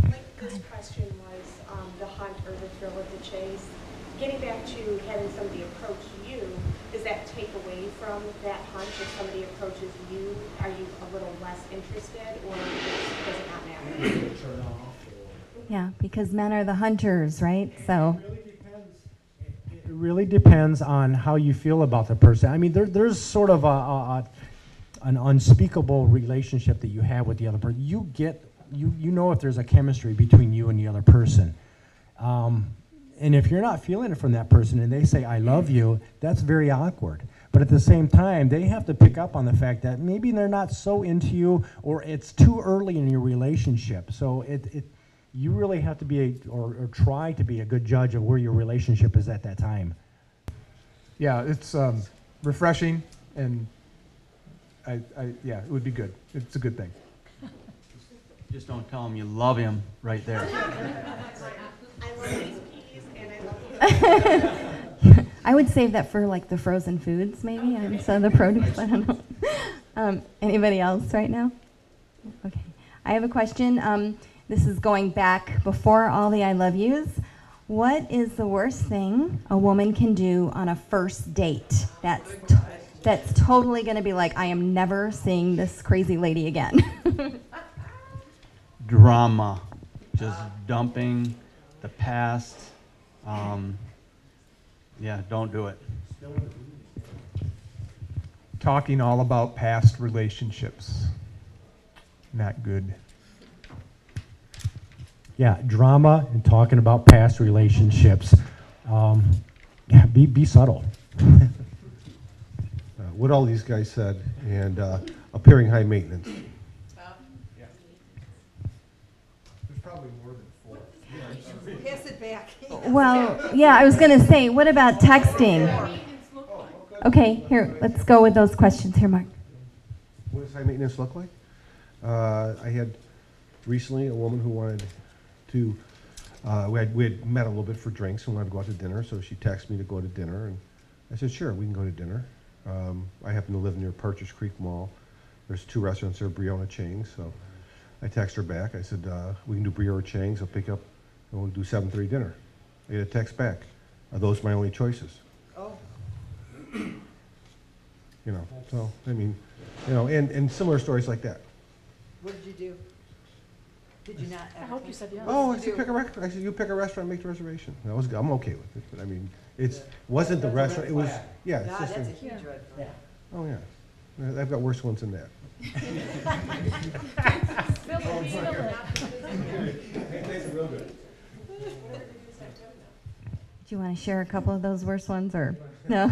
Like this question was the hunt or the thrill of the chase. Getting back to having somebody approach you, does that take away from that hunt? If somebody approaches you, are you a little less interested, or does it not matter? Yeah, because men are the hunters, right? So. It really depends on how you feel about the person. I mean, there's sort of an unspeakable relationship that you have with the other person. You know if there's a chemistry between you and the other person. And if you're not feeling it from that person and they say, I love you, that's very awkward. But at the same time, they have to pick up on the fact that maybe they're not so into you, or it's too early in your relationship. So you really have to be or try to be a good judge of where your relationship is at that time. Yeah, it's refreshing, and yeah, it would be good. It's a good thing. Just don't tell him you love him right there. I love these peas and I love I would save that for like the frozen foods, maybe, instead of the produce. I don't know. Anybody else right now? Okay. I have a question. This is going back before all the I love yous. What is the worst thing a woman can do on a first date that's totally going to be like, I am never seeing this crazy lady again? Drama, just dumping the past. Yeah, don't do it. Talking all about past relationships. Not good. Yeah, drama and talking about past relationships. Yeah, be subtle. What all these guys said, and appearing high maintenance. There's probably more than 4. Pass it back. Well, yeah, I was going to say, what about texting? Okay, here, let's go with those questions here, Mark. What does high maintenance look like? I had recently a woman who wanted to, we had met a little bit for drinks and wanted to go out to dinner, so she texted me to go to dinner, and I said, sure, we can go to dinner. I happen to live near Purchase Creek Mall. There's 2 restaurants there, Brie or Chang's, so I texted her back. I said, we can do Brie or Chang's. I'll pick up, and we'll do 7:30 dinner. I get a text back. Are those my only choices? Oh. So, I mean, and similar stories like that. What did you do? Did you not I hope you said yes. Oh, I said pick a restaurant. I said, you pick a restaurant, make the reservation. I'm okay with it, but I mean, wasn't the restaurant, it was, yeah, it's God, just, that's a a- huge red flag. oh, yeah. I've got worse ones than that. Spill it, spill it. Real good. Do you want to share a couple of those worst ones, or no?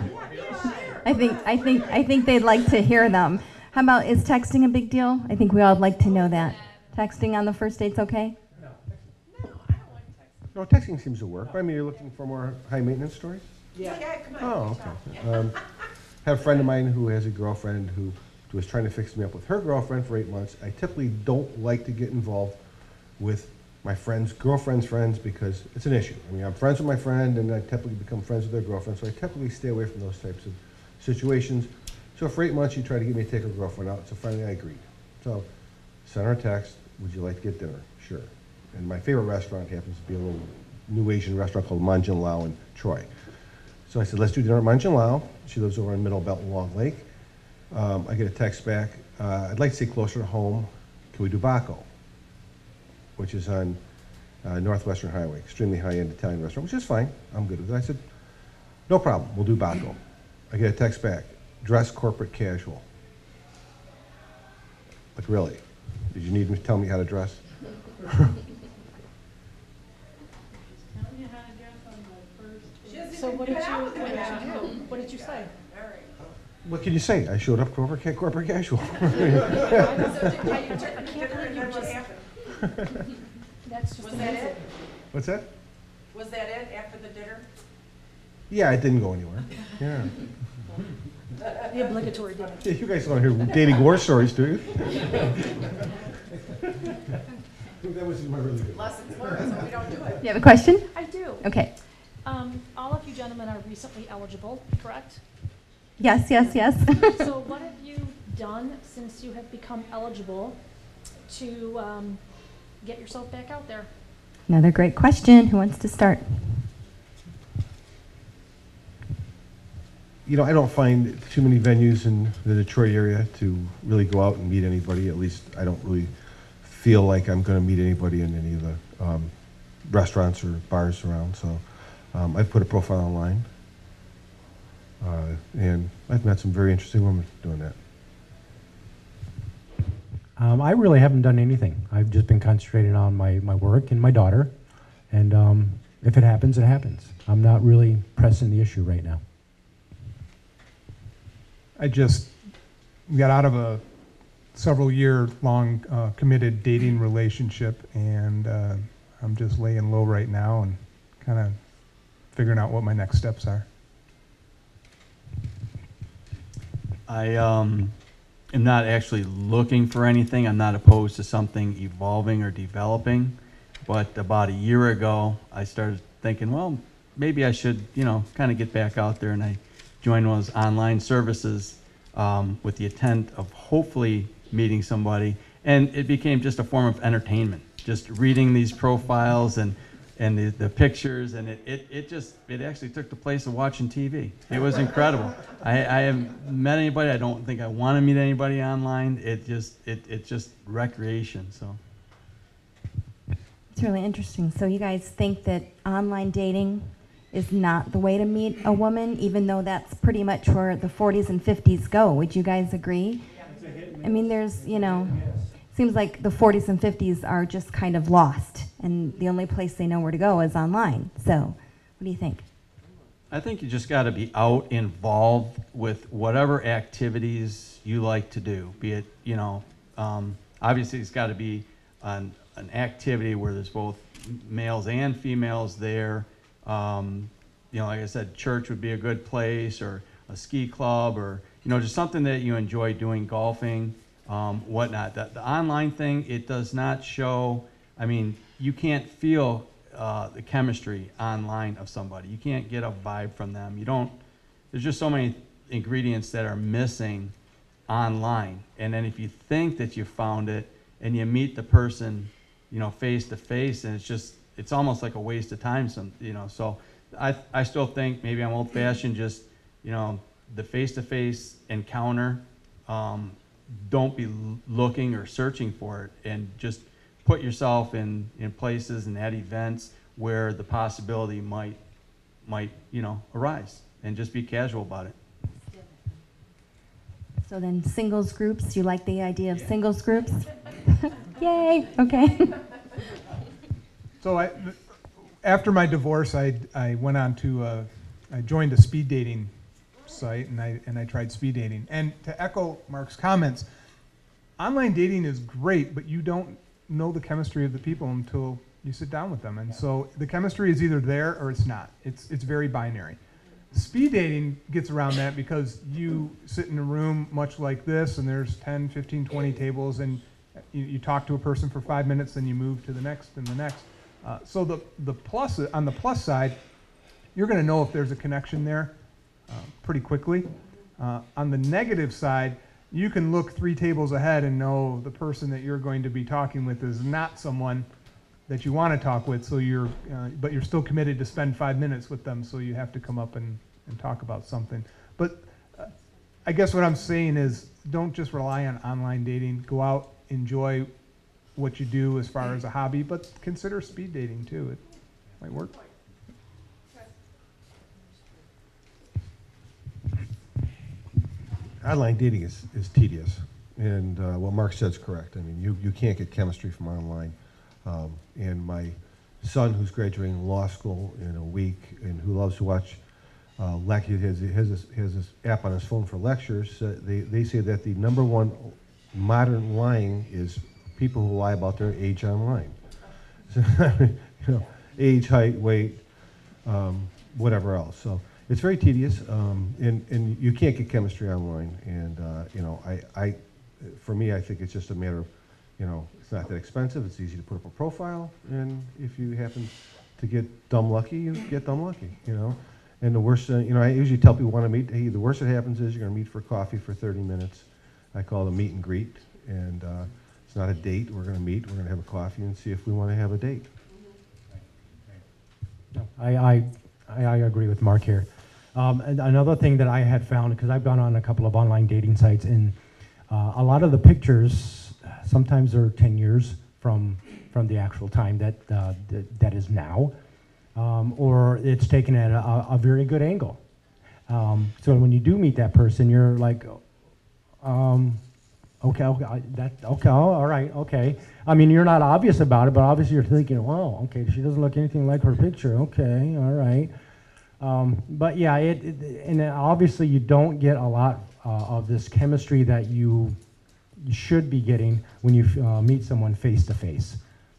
I think they'd like to hear them. How about, is texting a big deal? I think we all would like to know that. Texting on the first date's okay? No, texting seems to work. I mean, you're looking for more high maintenance stories? Yeah, come on. Oh, okay. Have a friend of mine who has a girlfriend who was trying to fix me up with her girlfriend for 8 months. I typically don't like to get involved with my friends' girlfriends' friends because it's an issue. I mean, I'm friends with my friend, and I typically become friends with their girlfriend, so I typically stay away from those types of situations. So for 8 months, she tried to get me to take her girlfriend out, so finally I agreed. So sent her a text, would you like to get dinner? Sure. And my favorite restaurant happens to be a little new Asian restaurant called Manjin Lao in Troy. So I said, let's do dinner at Manjin Lao. She lives over in Middle Belt and Long Lake. I get a text back, I'd like to stay closer to home. Can we do Baco? Which is on Northwestern Highway, extremely high-end Italian restaurant, which is fine. I'm good with it. I said, no problem, we'll do Baco. I get a text back, dress corporate casual. Like, really? Did you need me to tell me how to dress? So what did you do? What did you say? What can you say? I showed up corporate casual. I can't believe you just. That's just Was that amazing. it? What's that? Was that it after the dinner? Yeah, it didn't go anywhere. Yeah. The obligatory dinner. Yeah, you guys don't hear dating war stories, do you? That was my really good. Lessons learned, so we don't do it. You have a question? I do. Okay. All of you gentlemen are recently eligible, correct? Yes, yes, yes. So what have you done since you have become eligible to get yourself back out there? Another great question. Who wants to start? You know, I don't find too many venues in the Detroit area to really go out and meet anybody. At least I don't really feel like I'm going to meet anybody in any of the restaurants or bars around. So I've put a profile online, and I've met some very interesting women doing that. I really haven't done anything. I've just been concentrating on my work and my daughter. And if it happens, it happens. I'm not really pressing the issue right now. I just got out of a several-year-long committed dating relationship, and I'm just laying low right now and kind of figuring out what my next steps are. I am not actually looking for anything. I'm not opposed to something evolving or developing. But about a year ago, I started thinking, well, maybe I should, kind of get back out there. And I joined one of those online services with the intent of hopefully meeting somebody. And it became just a form of entertainment, just reading these profiles and the pictures, and it actually took the place of watching TV. It was incredible. I haven't met anybody. I don't think I want to meet anybody online. It's just recreation. So It's really interesting. So you guys think that online dating is not the way to meet a woman, even though that's pretty much where the 40s and 50s go. Would you guys agree? I mean, there's, seems like the 40s and 50s are just kind of lost, and the only place they know where to go is online. So what do you think? I think you just got to be out involved with whatever activities you like to do. Be it, obviously it's got to be an activity where there's both males and females there. Like I said, church would be a good place, or a ski club, or just something that you enjoy doing, golfing, whatnot. The online thing, it does not show. I mean, you can't feel the chemistry online of somebody. You can't get a vibe from them. There's just so many ingredients that are missing online. And then if you think that you found it and you meet the person, face to face, and it's almost like a waste of time. So I still think maybe I'm old-fashioned, just, the face-to-face encounter. Don't be looking or searching for it, and just put yourself in places and at events where the possibility might arise, and just be casual about it. So then singles groups, you like the idea of singles groups? Yay, okay. So after my divorce, I went on to, I joined a speed dating site, and I tried speed dating. And to echo Mark's comments, online dating is great, but you don't know the chemistry of the people until you sit down with them. And so the chemistry is either there or it's not. It's very binary. Speed dating gets around that because you sit in a room much like this, and there's 10, 15, 20 tables, and you talk to a person for 5 minutes, then you move to the next and the next. So the plus, on the plus side, you're going to know if there's a connection there pretty quickly. On the negative side, you can look 3 tables ahead and know the person that you're going to be talking with is not someone that you want to talk with, so but you're still committed to spend 5 minutes with them, so you have to come up and talk about something. But I guess what I'm saying is, don't just rely on online dating. Go out, enjoy what you do as far as a hobby, but consider speed dating too. It might work. Online dating is tedious, and what Mark said is correct. I mean, you can't get chemistry from online. And my son, who's graduating law school in a week and who loves to watch lectures, has this app on his phone for lectures. They say that the #1 modern lying is people who lie about their age online. So, age, height, weight, whatever else. So it's very tedious, and you can't get chemistry online. And for me, I think it's just a matter of, it's not that expensive. It's easy to put up a profile, and if you happen to get dumb lucky, you get dumb lucky. And the worst, I usually tell people want to meet. Hey, the worst that happens is you're going to meet for coffee for 30 minutes. I call it a meet and greet, and it's not a date. We're going to meet. We're going to have a coffee and see if we want to have a date. No, I agree with Mark here. And another thing that I had found, because I've gone on a couple of online dating sites, and a lot of the pictures, sometimes they're 10 years from the actual time that is now, or it's taken at a very good angle. So when you do meet that person, you're like, okay, all right, okay. I mean, you're not obvious about it, but obviously you're thinking, well, okay, she doesn't look anything like her picture. Okay, all right. But yeah, and obviously you don't get a lot of this chemistry that you should be getting when you meet someone face to face.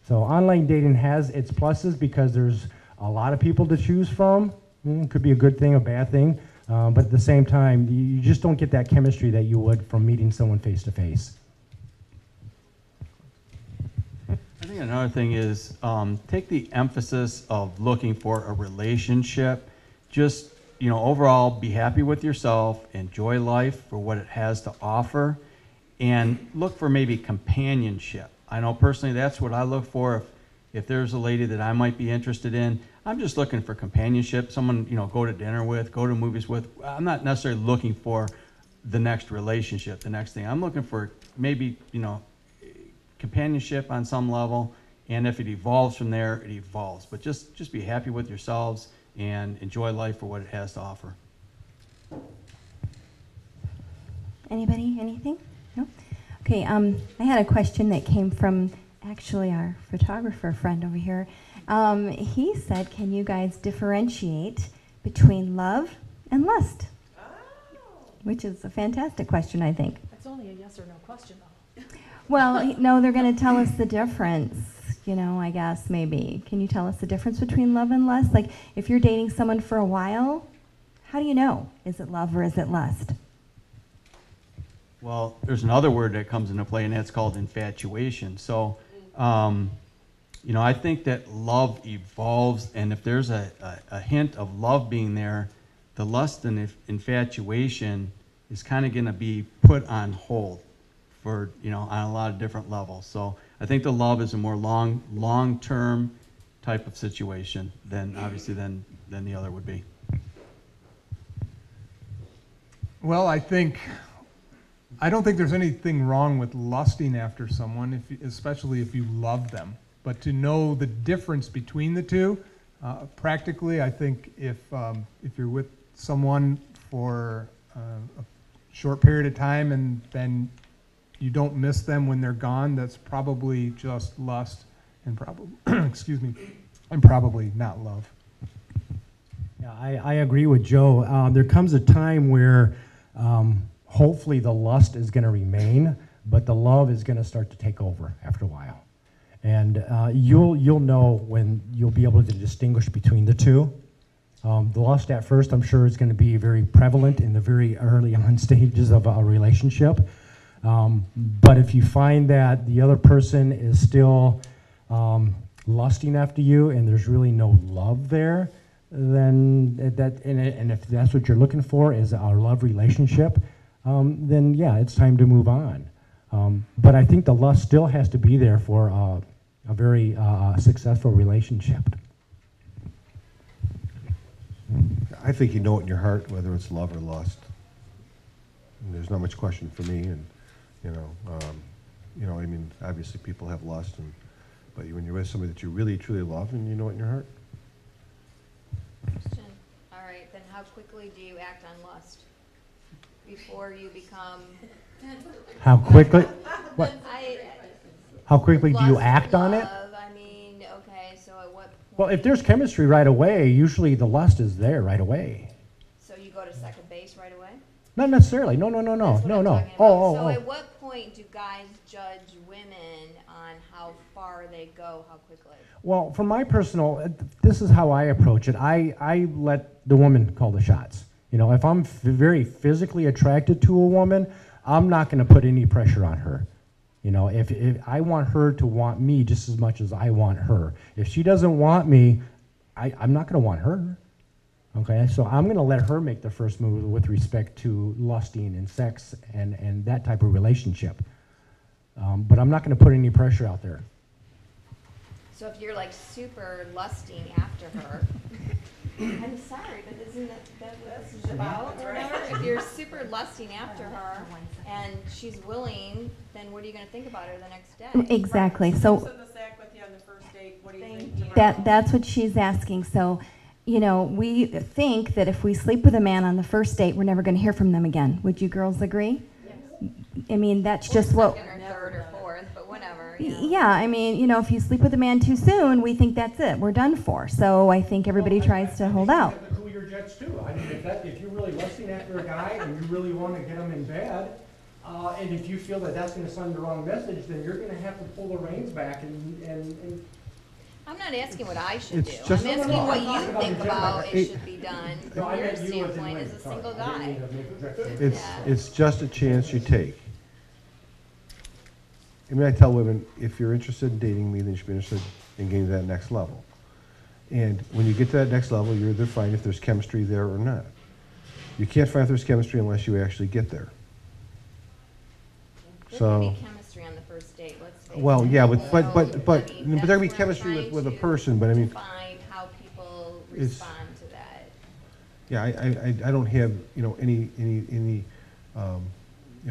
So online dating has its pluses because there's a lot of people to choose from. It could be a good thing, a bad thing, but at the same time, you just don't get that chemistry that you would from meeting someone face to face. I think another thing is take the emphasis of looking for a relationship. Just, overall, be happy with yourself, enjoy life for what it has to offer, and look for maybe companionship. I know personally that's what I look for. If there's a lady that I might be interested in, I'm just looking for companionship, someone, go to dinner with, go to movies with. I'm not necessarily looking for the next relationship, the next thing. I'm looking for maybe, companionship on some level, and if it evolves from there, it evolves. But just be happy with yourselves and enjoy life for what it has to offer. Anybody, anything? No? Okay, I had a question that came from actually our photographer friend over here. He said, can you guys differentiate between love and lust? Oh. Which is a fantastic question, I think. It's only a yes or no question, though. Well, no, they're going to tell us the difference, I guess, maybe. Can you tell us the difference between love and lust? Like, if you're dating someone for a while, how do you know? Is it love or is it lust? Well, there's another word that comes into play, and that's called infatuation. So, I think that love evolves, and if there's a hint of love being there, the lust and infatuation is kind of going to be put on hold for, on a lot of different levels. So I think the love is a more long-term type of situation than the other would be. Well, I think I don't think there's anything wrong with lusting after someone, especially if you love them. But to know the difference between the two, practically, I think if you're with someone for a short period of time and then you don't miss them when they're gone, that's probably just lust and probably, excuse me, and probably not love. Yeah, I agree with Joe. There comes a time where hopefully the lust is going to remain, but the love is going to start to take over after a while. And you'll know when you'll be able to distinguish between the two. The lust at first, I'm sure, is going to be very prevalent in the very early on stages of a relationship. But if you find that the other person is still lusting after you and there's really no love there, then and if that's what you're looking for is a love relationship, then yeah, it's time to move on. But I think the lust still has to be there for a very successful relationship. I think you know it in your heart, whether it's love or lust. And there's not much question for me, and I mean, obviously people have lust, but when you're with somebody that you really truly love, and you know it in your heart. Question. All right, then how quickly do you act on lust before you become? How quickly? What? I, How quickly do you lust act and on it? love, I mean, okay, so at what point? Well, if there's chemistry right away, usually the lust is there right away. So you go to second base right away? Not necessarily. No. That's what I'm talking about. So at what point do guys judge women on how far they go, how quickly? Well, from my personal, this is how I approach it. I let the woman call the shots. If I'm very physically attracted to a woman, I'm not going to put any pressure on her. If I want her to want me just as much as I want her. If she doesn't want me, I'm not going to want her. Okay, so I'm going to let her make the first move with respect to lusting and sex and that type of relationship. But I'm not going to put any pressure out there. So if you're like super lusting after her, I'm sorry, but isn't that what this is about or whatever? If you're super lusting after her and she's willing, then what are you going to think about her the next day? Exactly. So What's in the sack with you on the first date? What do you think tomorrow? that's what she's asking. So, we think that if we sleep with a man on the first date, we're never going to hear from them again. Would you girls agree? Yes. I mean, that's just what. Second or third or fourth, but whatever. Yeah, I mean, if you sleep with a man too soon, we think that's it. We're done for. So I think everybody tries to hold out. You have to cool your jets too. I mean, if you're really lusting after a guy and you really want to get him in bed, and if you feel that that's going to send the wrong message, then you're going to have to pull the reins back and I'm not asking what I should do. It's just- I'm asking what you think about it It- should be done No, I from your meant you as in standpoint women. as a Sorry, single I didn't guy. mean to make a direct- It's just a chance you take. I mean, I tell women, if you're interested in dating me, then you should be interested in getting to that next level. And when you get to that next level, you're either find if there's chemistry there or not. You can't find if there's chemistry unless you actually get there. There So- can be chemistry on the first date, let's face it. Well, yeah, but So, I mean, there can be that's what I'm chemistry trying with a to person, but I mean, define how people it's- respond to that. yeah, I don't have any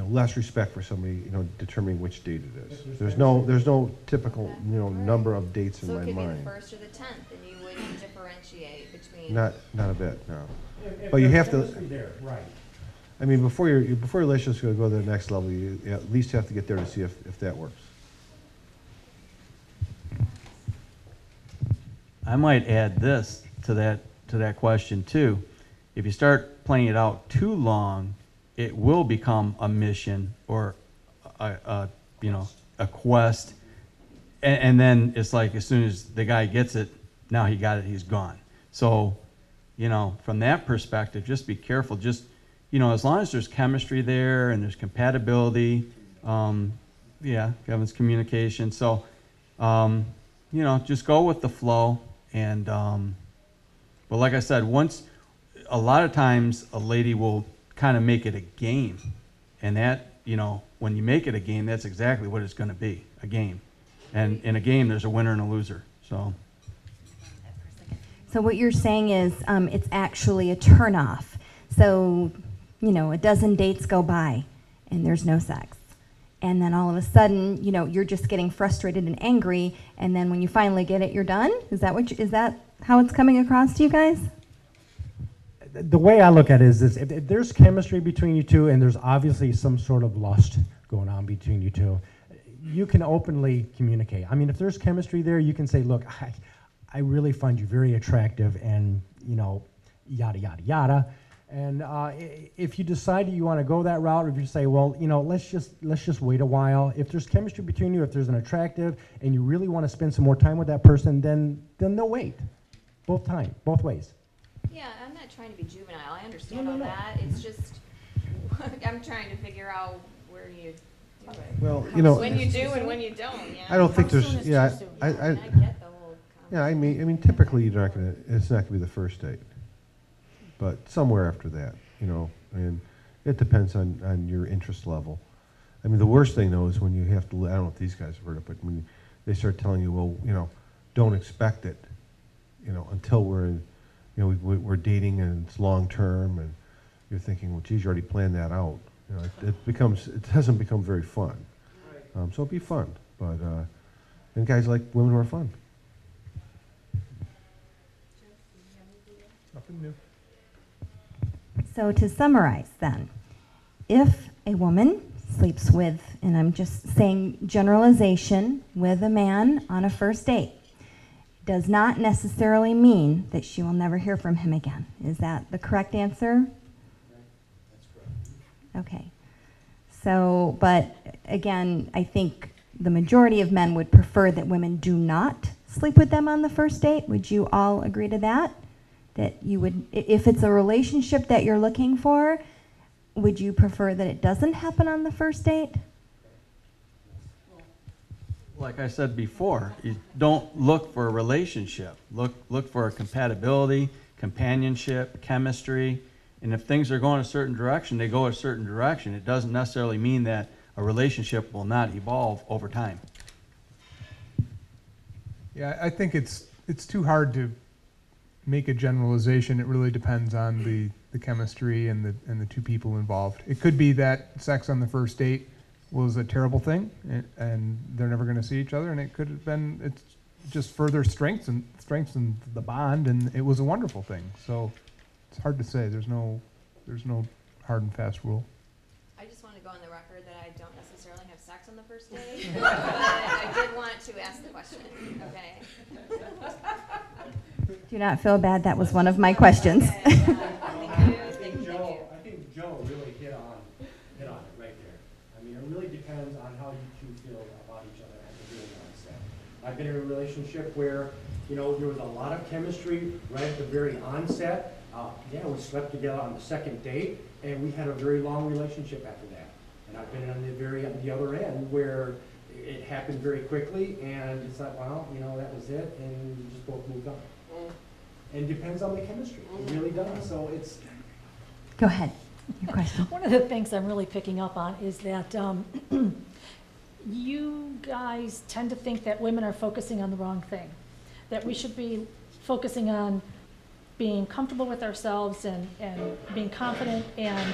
less respect for somebody determining which date it is. There's no typical number of dates in So my it could be the mind. first or the 10th, and you wouldn't differentiate between. Not a bit, no. If But you there's have to. chemistry there, right. I mean, before your relationship's going to go to the next level, you at least have to get there to see if that works. I might add this to that question too. If you start playing it out too long, it will become a mission or a quest, and then it's like as soon as the guy gets it, now he got it, he's gone. So, from that perspective, just be careful. Just as long as there's chemistry there and there's compatibility, Kevin's communication. So, just go with the flow. And, but like I said, a lot of times a lady will kind of make it a game. And that, when you make it a game, that's exactly what it's going to be, a game. And in a game, there's a winner and a loser. So what you're saying is it's actually a turnoff. So, a dozen dates go by and there's no sex. And then all of a sudden, you know, you're just getting frustrated and angry, and then when you finally get it, you're done? Is that how it's coming across to you guys? The way I look at it is this: if there's chemistry between you two, and there's obviously some sort of lust going on between you two, you can openly communicate. I mean, if there's chemistry there, you can say, look, I really find you very attractive, and, you know, yada, yada, yada. And if you decide you want to go that route, or if you say, well, you know, let's just wait a while. If there's chemistry between you, if there's an attractive, and you really want to spend some more time with that person, then they'll wait. Both ways. Yeah, I'm not trying to be juvenile. I understand all that. It's just, I'm trying to figure out where you do it. Well, you know, when you do and when you don't. Yeah. I don't think How there's, soon is yeah, too soon? I get the whole yeah, I mean, typically it's not gonna be the first date, but somewhere after that, you know, and it depends on your interest level. I mean, the worst thing though is when you have to, I don't know if these guys have heard it, but when they start telling you, well, you know, don't expect it, you know, until we're in, you know, we're dating and it's long term, and you're thinking, well, geez, you already planned that out. You know, it doesn't become very fun. So it'd be fun, but and guys like women who are fun. Nothing new. So to summarize then, if a woman sleeps with, and I'm just saying generalization, with a man on a first date, does not necessarily mean that she will never hear from him again. Is that the correct answer? That's correct. Okay. So, but again, I think the majority of men would prefer that women do not sleep with them on the first date. Would you all agree to that? That you would, if it's a relationship that you're looking for, would you prefer that it doesn't happen on the first date? Like I said before, you don't look for a relationship. Look for a compatibility, companionship, chemistry, and if things are going a certain direction, they go a certain direction. It doesn't necessarily mean that a relationship will not evolve over time. Yeah, I think it's too hard to make a generalization. It really depends on the chemistry and the two people involved. It could be that sex on the first date was a terrible thing, and they're never going to see each other, and it could have been, it's just further strengthened the bond, and it was a wonderful thing. So it's hard to say. There's no hard and fast rule. I just want to go on the record that I don't necessarily have sex on the first date, but I did want to ask the question. Okay. Do not feel bad. That was one of my questions. I think Joe really hit on it right there. I mean, it really depends on how you two feel about each other at the very onset. I've been in a relationship where, you know, there was a lot of chemistry right at the very onset. Yeah, we slept together on the second date, and we had a very long relationship after that. And I've been on the other end where it happened very quickly, and it's like, well, you know, that was it, and we just both moved on. And it depends on the chemistry. It really does. So it's. Go ahead. Your question. One of the things I'm really picking up on is that you guys tend to think that women are focusing on the wrong thing, that we should be focusing on being comfortable with ourselves and being confident and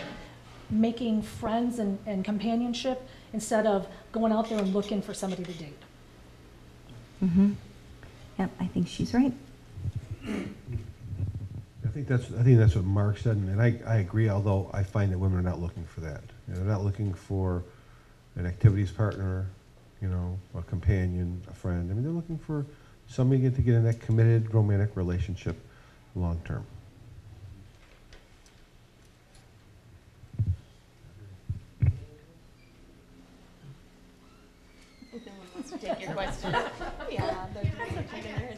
making friends and companionship instead of going out there and looking for somebody to date. Mm-hmm. Yep, I think she's right. I think that's what Mark said, and I agree. Although I find that women are not looking for that. You know, they're not looking for an activities partner, you know, a companion, a friend. I mean, they're looking for somebody to get in that committed romantic relationship, long term. If anyone wants to take your question. Yeah.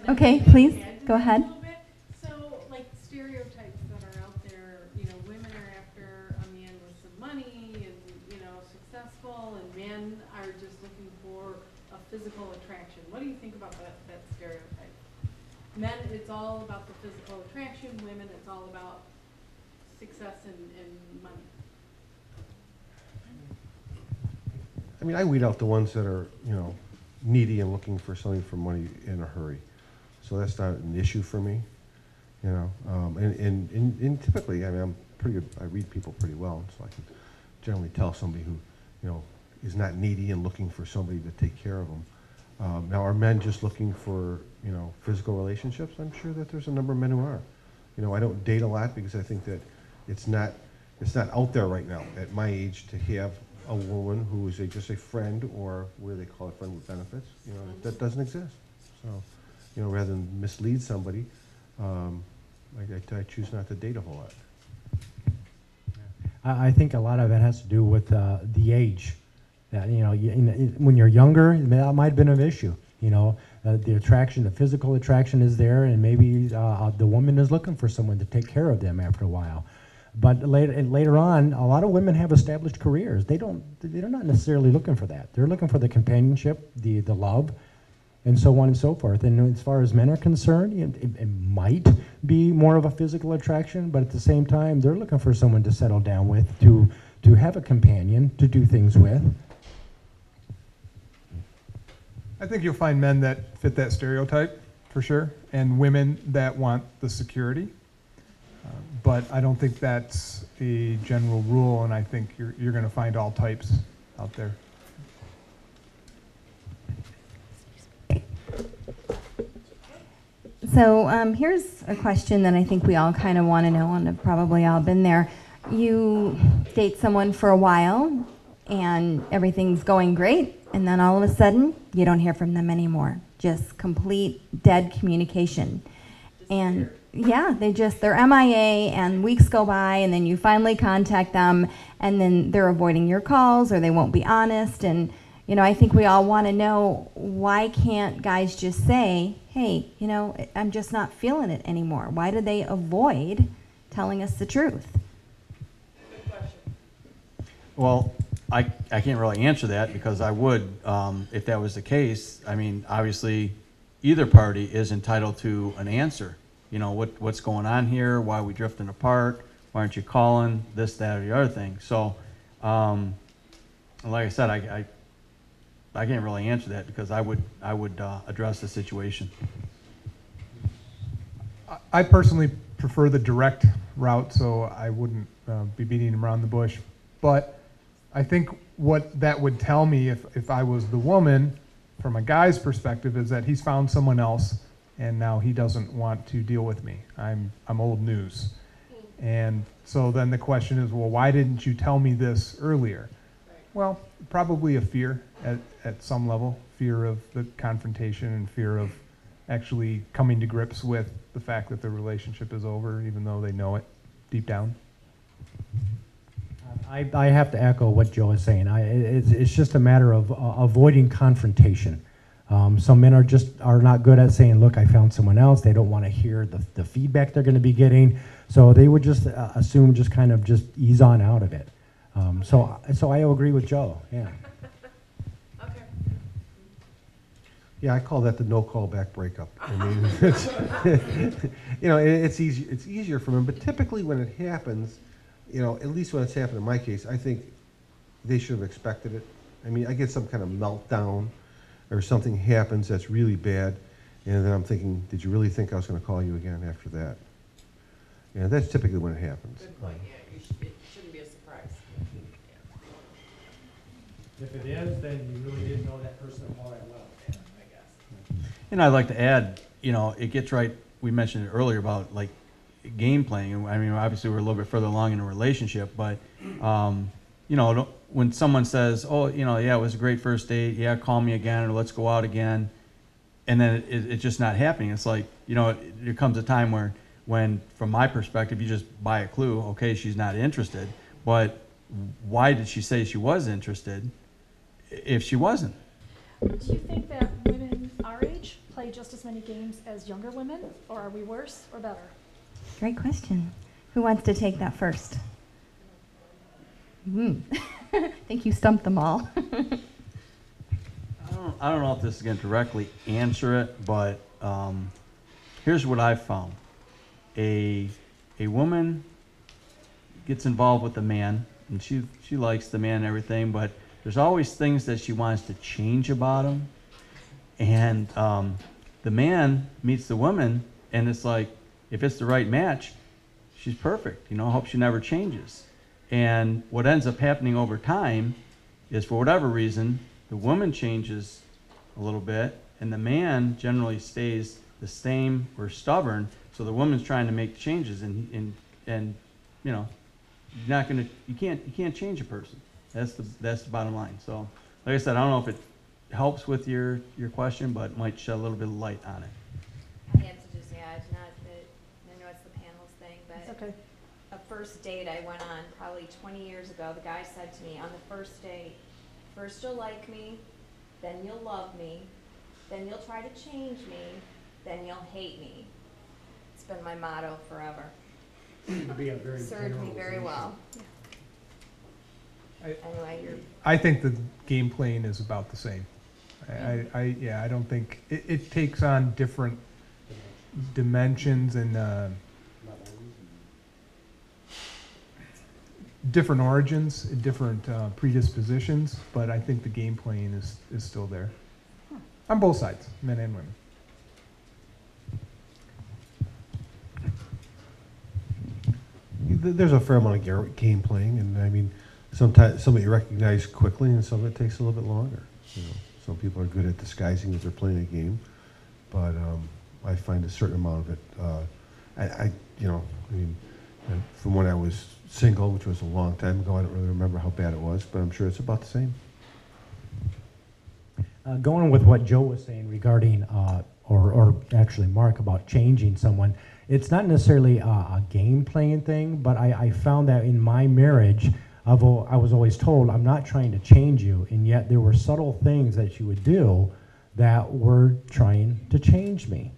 Okay, please go ahead. So, like stereotypes that are out there, you know, women are after a man with some money and, you know, successful, and men are just looking for a physical attraction. What do you think about that stereotype? Men, it's all about the physical attraction. Women, it's all about success and money. I mean, I weed out the ones that are, you know, needy and looking for something for money in a hurry. So that's not an issue for me, you know. And typically, I mean, I'm pretty good. I read people pretty well, so I can generally tell somebody who is not needy and looking for somebody to take care of them. Now, are men just looking for, physical relationships? I'm sure that there's a number of men who are. I don't date a lot because I think that it's not out there right now at my age to have a woman who is just a friend, or where they call it friend with benefits. That doesn't exist. So, rather than mislead somebody, I choose not to date a whole lot. I think a lot of it has to do with the age. That when you're younger, that might have been an issue. The attraction, the physical attraction is there, and maybe the woman is looking for someone to take care of them after a while. But later on, a lot of women have established careers. They're not necessarily looking for that. They're looking for the companionship, the love, and so on and so forth. And as far as men are concerned, it might be more of a physical attraction, but at the same time, they're looking for someone to settle down with, to have a companion, to do things with. I think you'll find men that fit that stereotype, for sure, and women that want the security. But I don't think that's a general rule, and I think you're going to find all types out there. So here's a question that I think we all kind of want to know, and have probably all been there. You date someone for a while, and everything's going great, and then all of a sudden, you don't hear from them anymore. Just complete dead communication. And yeah, they're MIA, and weeks go by, and then you finally contact them, and then they're avoiding your calls, or they won't be honest. And I think we all want to know, why can't guys just say, hey, I'm just not feeling it anymore? Why do they avoid telling us the truth? Good question. Well, I can't really answer that, because I would, if that was the case. I mean, obviously, either party is entitled to an answer. What's going on here? Why are we drifting apart? Why aren't you calling? This, that, or the other thing. So, like I said, I can't really answer that, because I would address the situation. I personally prefer the direct route, so I wouldn't be beating him around the bush. But I think what that would tell me, if I was the woman, from a guy's perspective, is that he's found someone else, and now he doesn't want to deal with me. I'm old news. And so then the question is, well, why didn't you tell me this earlier? Well, probably a fear at some level, fear of the confrontation and fear of actually coming to grips with the fact that the relationship is over, even though they know it deep down. I have to echo what Joe is saying. It's just a matter of avoiding confrontation. Some men are not good at saying, look, I found someone else. They don't want to hear the feedback they're going to be getting. So they would just assume, just kind of just ease on out of it. So I agree with Joe, yeah. Okay. Yeah, I call that the no callback breakup. I mean, it's easy. It's easier for men, but typically when it happens, at least when it's happened in my case, I think they should have expected it. I mean, I get some kind of meltdown, or something happens that's really bad, and then I'm thinking, did you really think I was going to call you again after that? Yeah, that's typically when it happens. Good point, yeah, it shouldn't be a surprise. If it is, then you really didn't know that person all that well, I guess. And I'd like to add, it gets right, we mentioned it earlier about like game playing. I mean, obviously we're a little bit further along in a relationship, but, when someone says, oh, yeah, it was a great first date, yeah, call me again, or let's go out again, and then it's just not happening. It's like, there comes a time when, from my perspective, you just buy a clue, okay, she's not interested, but why did she say she was interested if she wasn't? Do you think that women our age play just as many games as younger women, or are we worse or better? Great question. Who wants to take that first? I think you stumped them all. I don't know if this is going to directly answer it, but here's what I've found. A woman gets involved with a man, and she likes the man and everything, but there's always things that she wants to change about him. And the man meets the woman, and it's like, if it's the right match, she's perfect. I hope she never changes. And what ends up happening over time is for whatever reason, the woman changes a little bit, and the man generally stays the same or stubborn. So the woman's trying to make changes, and you know, you can't change a person. That's the bottom line. So, like I said, I don't know if it helps with your question, but it might shed a little bit of light on it. I have to just add, not that, I know it's the panels thing, but It's okay. a first date I went on probably 20 years ago, the guy said to me on the first date, first you'll like me, then you'll love me, then you'll try to change me, then you'll hate me. It's been my motto forever. Be a very Served me very well. Anyway, you're. I think the game playing is about the same. I don't think it takes on different dimensions and different origins, different predispositions, but I think the game playing is still there on both sides, men and women. There's a fair amount of game playing, and I mean, sometimes some of you recognize quickly, and some of it takes a little bit longer. You know, some people are good at disguising that they're playing a game, but I find a certain amount of it. From when I was single, which was a long time ago, I don't really remember how bad it was, but I'm sure it's about the same. Going with what Joe was saying regarding, or actually Mark, about changing someone, it's not necessarily a game playing thing, but I found that in my marriage, I was always told, I'm not trying to change you, and yet there were subtle things that you would do that were trying to change me.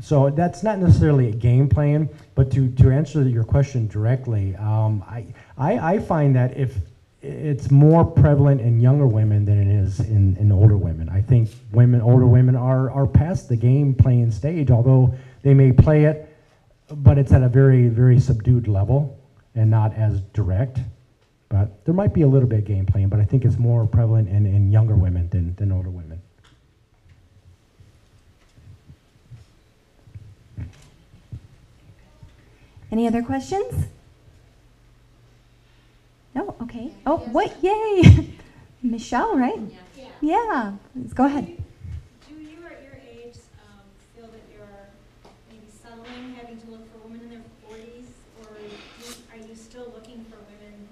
So that's not necessarily a game playing, but to answer your question directly, I find that if it's more prevalent in younger women than it is in older women. I think older women are past the game playing stage, although they may play it, but it's at a very, very subdued level and not as direct. But there might be a little bit of game playing, but I think it's more prevalent in younger women than older women. Any other questions? No? Okay. Oh, what? Yay! Michelle, right? Yeah. Please go ahead. Do you at your age feel that you're maybe settling, having to look for women in their 40s, or are you still looking for women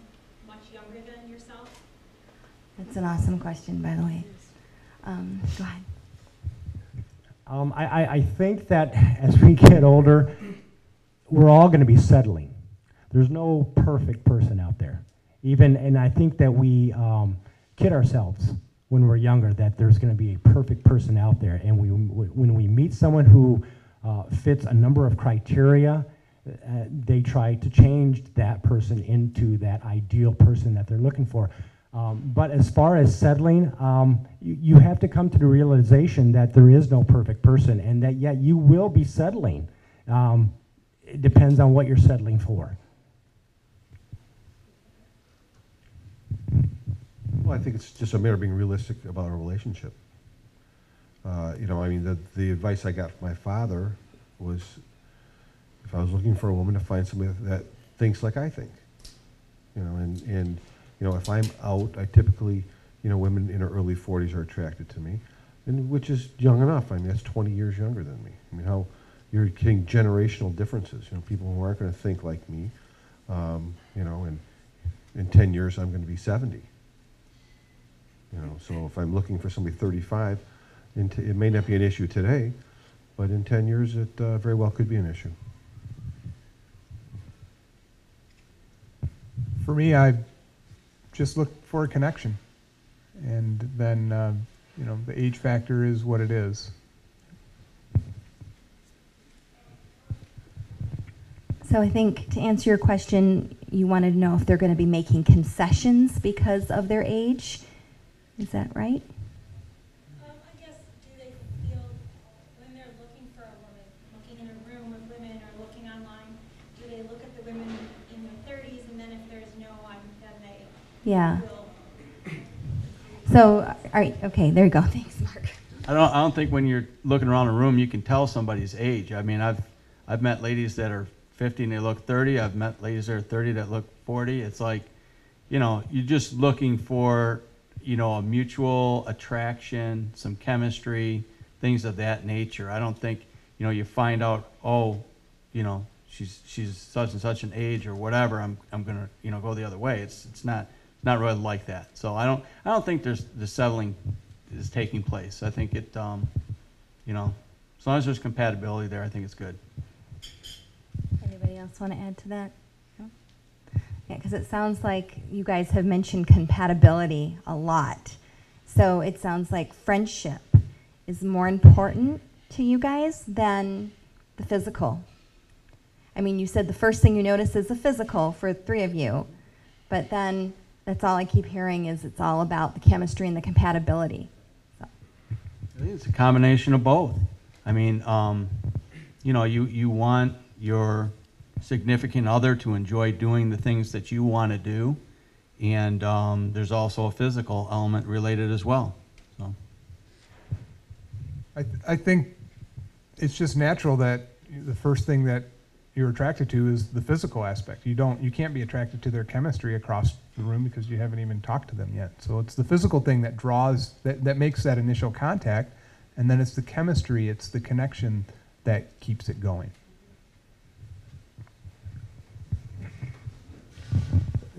much younger than yourself? That's an awesome question, by the way. Go ahead. I think that as we get older, we're all going to be settling. There's no perfect person out there. And I think that we kid ourselves when we're younger that there's going to be a perfect person out there. And when we meet someone who fits a number of criteria, they try to change that person into that ideal person that they're looking for. But as far as settling, you have to come to the realization that there is no perfect person, and that yet you will be settling. It depends on what you're settling for. Well, I think it's just a matter of being realistic about a relationship. The advice I got from my father was, if I was looking for a woman, to find somebody that thinks like I think. If I'm out, I typically, women in their early 40s are attracted to me, and which is young enough. I mean, that's 20 years younger than me. I mean, how you're getting generational differences. People who aren't going to think like me. In 10 years, I'm going to be 70. So if I'm looking for somebody 35, it may not be an issue today, but in 10 years, it very well could be an issue. For me, I just look for a connection, and then the age factor is what it is. So I think to answer your question, you wanted to know if they're going to be making concessions because of their age. Is that right? I guess, do they feel, when they're looking for a woman, looking in a room with women or looking online, do they look at the women in their 30s, and then if there's no one, then they Yeah. will? So, all right, okay, there you go. Thanks, Mark. I don't think when you're looking around a room you can tell somebody's age. I mean, I've met ladies that are 50 and they look 30. I've met ladies that are 30 that look 40. It's like, you know, you're just looking for, you know, a mutual attraction, some chemistry, things of that nature. I don't think, you know, you find out, oh, you know, she's such and such an age or whatever, I'm gonna, you know, go the other way. It's not really like that. So I don't think there's the settling is taking place. I think it, you know, as long as there's compatibility there, I think it's good. Anybody else want to add to that? No? Yeah, because it sounds like you guys have mentioned compatibility a lot. So it sounds like friendship is more important to you guys than the physical. I mean, you said the first thing you notice is the physical for 3 of you, but then that's all I keep hearing is it's all about the chemistry and the compatibility. So. I think it's a combination of both. I mean, you know, you want your significant other to enjoy doing the things that you want to do, and there's also a physical element related as well. So. I think it's just natural that the first thing that you're attracted to is the physical aspect. You can't be attracted to their chemistry across the room because you haven't even talked to them yet. So it's the physical thing that draws, that makes that initial contact, and then it's the chemistry, it's the connection that keeps it going.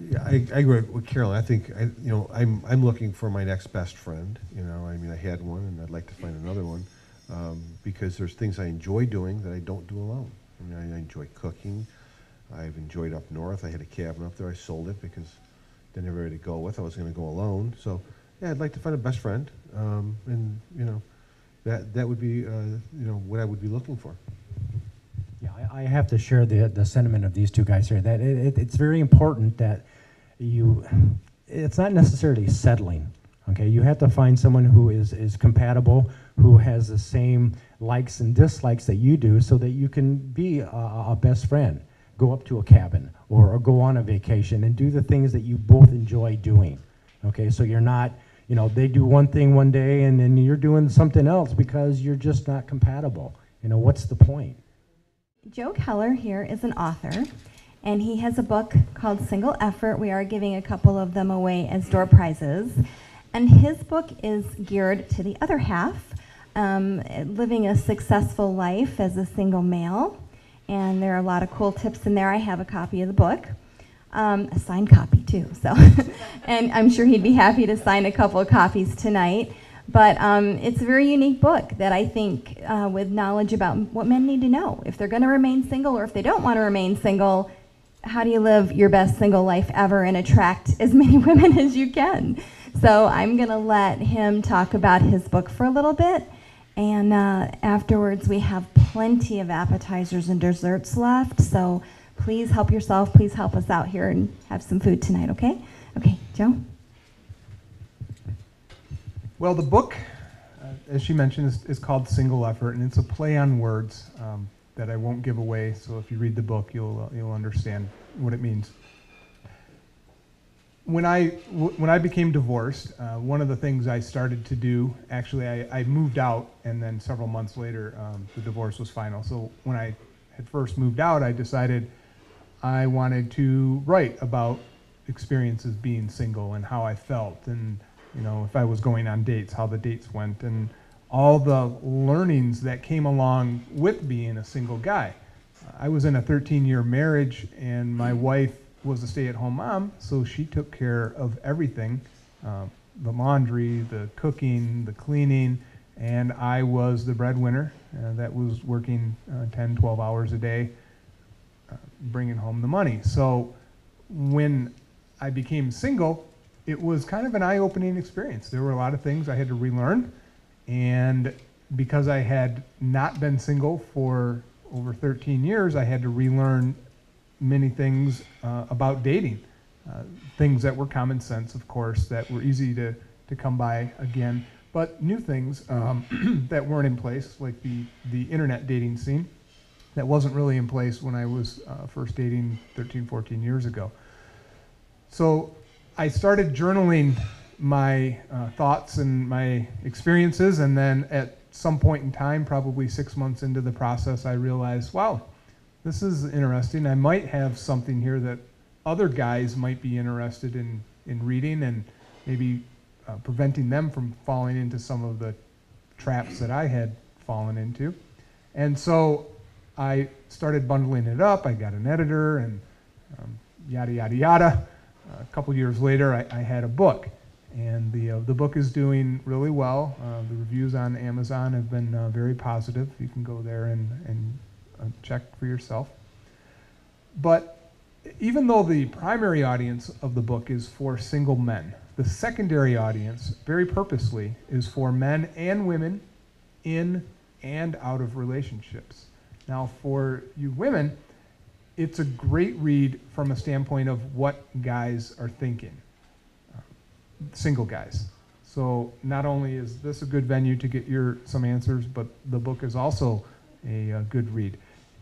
Yeah, I agree with Carolyn. I think you know, I'm looking for my next best friend. You know, I mean, I had one, and I'd like to find another one because there's things I enjoy doing that I don't do alone. I mean, I enjoy cooking. I've enjoyed up north. I had a cabin up there. I sold it because I didn't have anybody to go with. I was going to go alone. So, yeah, I'd like to find a best friend, and you know, that would be you know, what I would be looking for. Yeah, I have to share the sentiment of these two guys here. That it's very important that it's not necessarily settling. Okay, you have to find someone who is compatible, who has the same likes and dislikes that you do, so that you can be a best friend. Go up to a cabin or go on a vacation and do the things that you both enjoy doing. Okay, so you're not, you know, they do one thing one day and then you're doing something else because you're just not compatible. You know, what's the point? Joe Keller here is an author, and he has a book called Single Effort. We are giving a couple of them away as door prizes. And his book is geared to the other half, living a successful life as a single male. And there are a lot of cool tips in there. I have a copy of the book, a signed copy too. So, and I'm sure he'd be happy to sign a couple of copies tonight. But it's a very unique book that I think with knowledge about what men need to know. If they're going to remain single or if they don't want to remain single, how do you live your best single life ever and attract as many women as you can? So I'm going to let him talk about his book for a little bit. And afterwards, we have plenty of appetizers and desserts left. So please help yourself. Please help us out here and have some food tonight, okay? Okay, Joe? Well, the book, as she mentioned, is called Single Effort, and it's a play on words that I won't give away. So if you read the book, you'll understand what it means. When I became divorced, one of the things I started to do, actually, I moved out, and then several months later, the divorce was final. So when I had first moved out, I decided I wanted to write about experiences being single and how I felt, and you know, if I was going on dates, how the dates went, and all the learnings that came along with being a single guy. I was in a 13-year marriage, and my wife was a stay-at-home mom, so she took care of everything, the laundry, the cooking, the cleaning, and I was the breadwinner that was working 10, 12 hours a day, bringing home the money. So when I became single, it was kind of an eye-opening experience. There were a lot of things I had to relearn, and because I had not been single for over 13 years, I had to relearn many things about dating. Things that were common sense, of course, that were easy to come by again, but new things that weren't in place, like the internet dating scene that wasn't really in place when I was first dating 13, 14 years ago. So I started journaling my thoughts and my experiences, and then at some point in time, probably 6 months into the process, I realized, wow, this is interesting. I might have something here that other guys might be interested in reading, and maybe preventing them from falling into some of the traps that I had fallen into. And so I started bundling it up. I got an editor and yada, yada, yada. A couple years later, I had a book. And the book is doing really well. The reviews on Amazon have been very positive. You can go there and check for yourself. But even though the primary audience of the book is for single men, the secondary audience, very purposely, is for men and women in and out of relationships. Now, for you women, it's a great read from a standpoint of what guys are thinking. Single guys. So not only is this a good venue to get some answers, but the book is also a good read.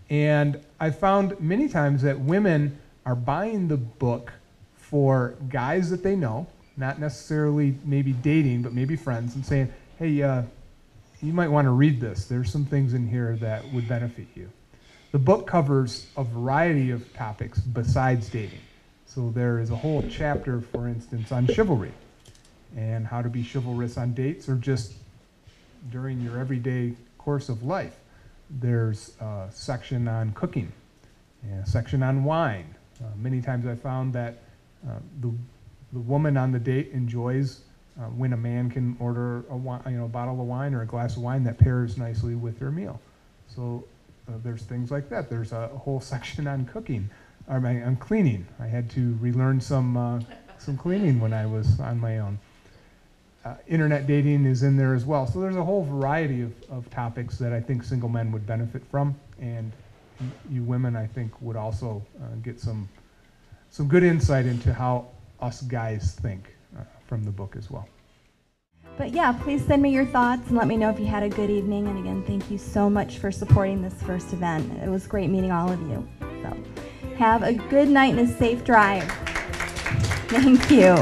And I found many times that women are buying the book for guys that they know, not necessarily maybe dating, but maybe friends, and saying, hey, you might want to read this. There's some things in here that would benefit you. The book covers a variety of topics besides dating. So there is a whole chapter, for instance, on chivalry and how to be chivalrous on dates or just during your everyday course of life. There's a section on cooking and a section on wine. Many times I found that the woman on the date enjoys when a man can order a bottle of wine or a glass of wine that pairs nicely with their meal. So there's things like that. There's a whole section on cooking. On cleaning. I had to relearn some cleaning when I was on my own. Internet dating is in there as well. So there's a whole variety of topics that I think single men would benefit from, and you women, I think, would also get some good insight into how us guys think from the book as well. But yeah, please send me your thoughts and let me know if you had a good evening. And again, thank you so much for supporting this first event. It was great meeting all of you. So have a good night and a safe drive. Thank you.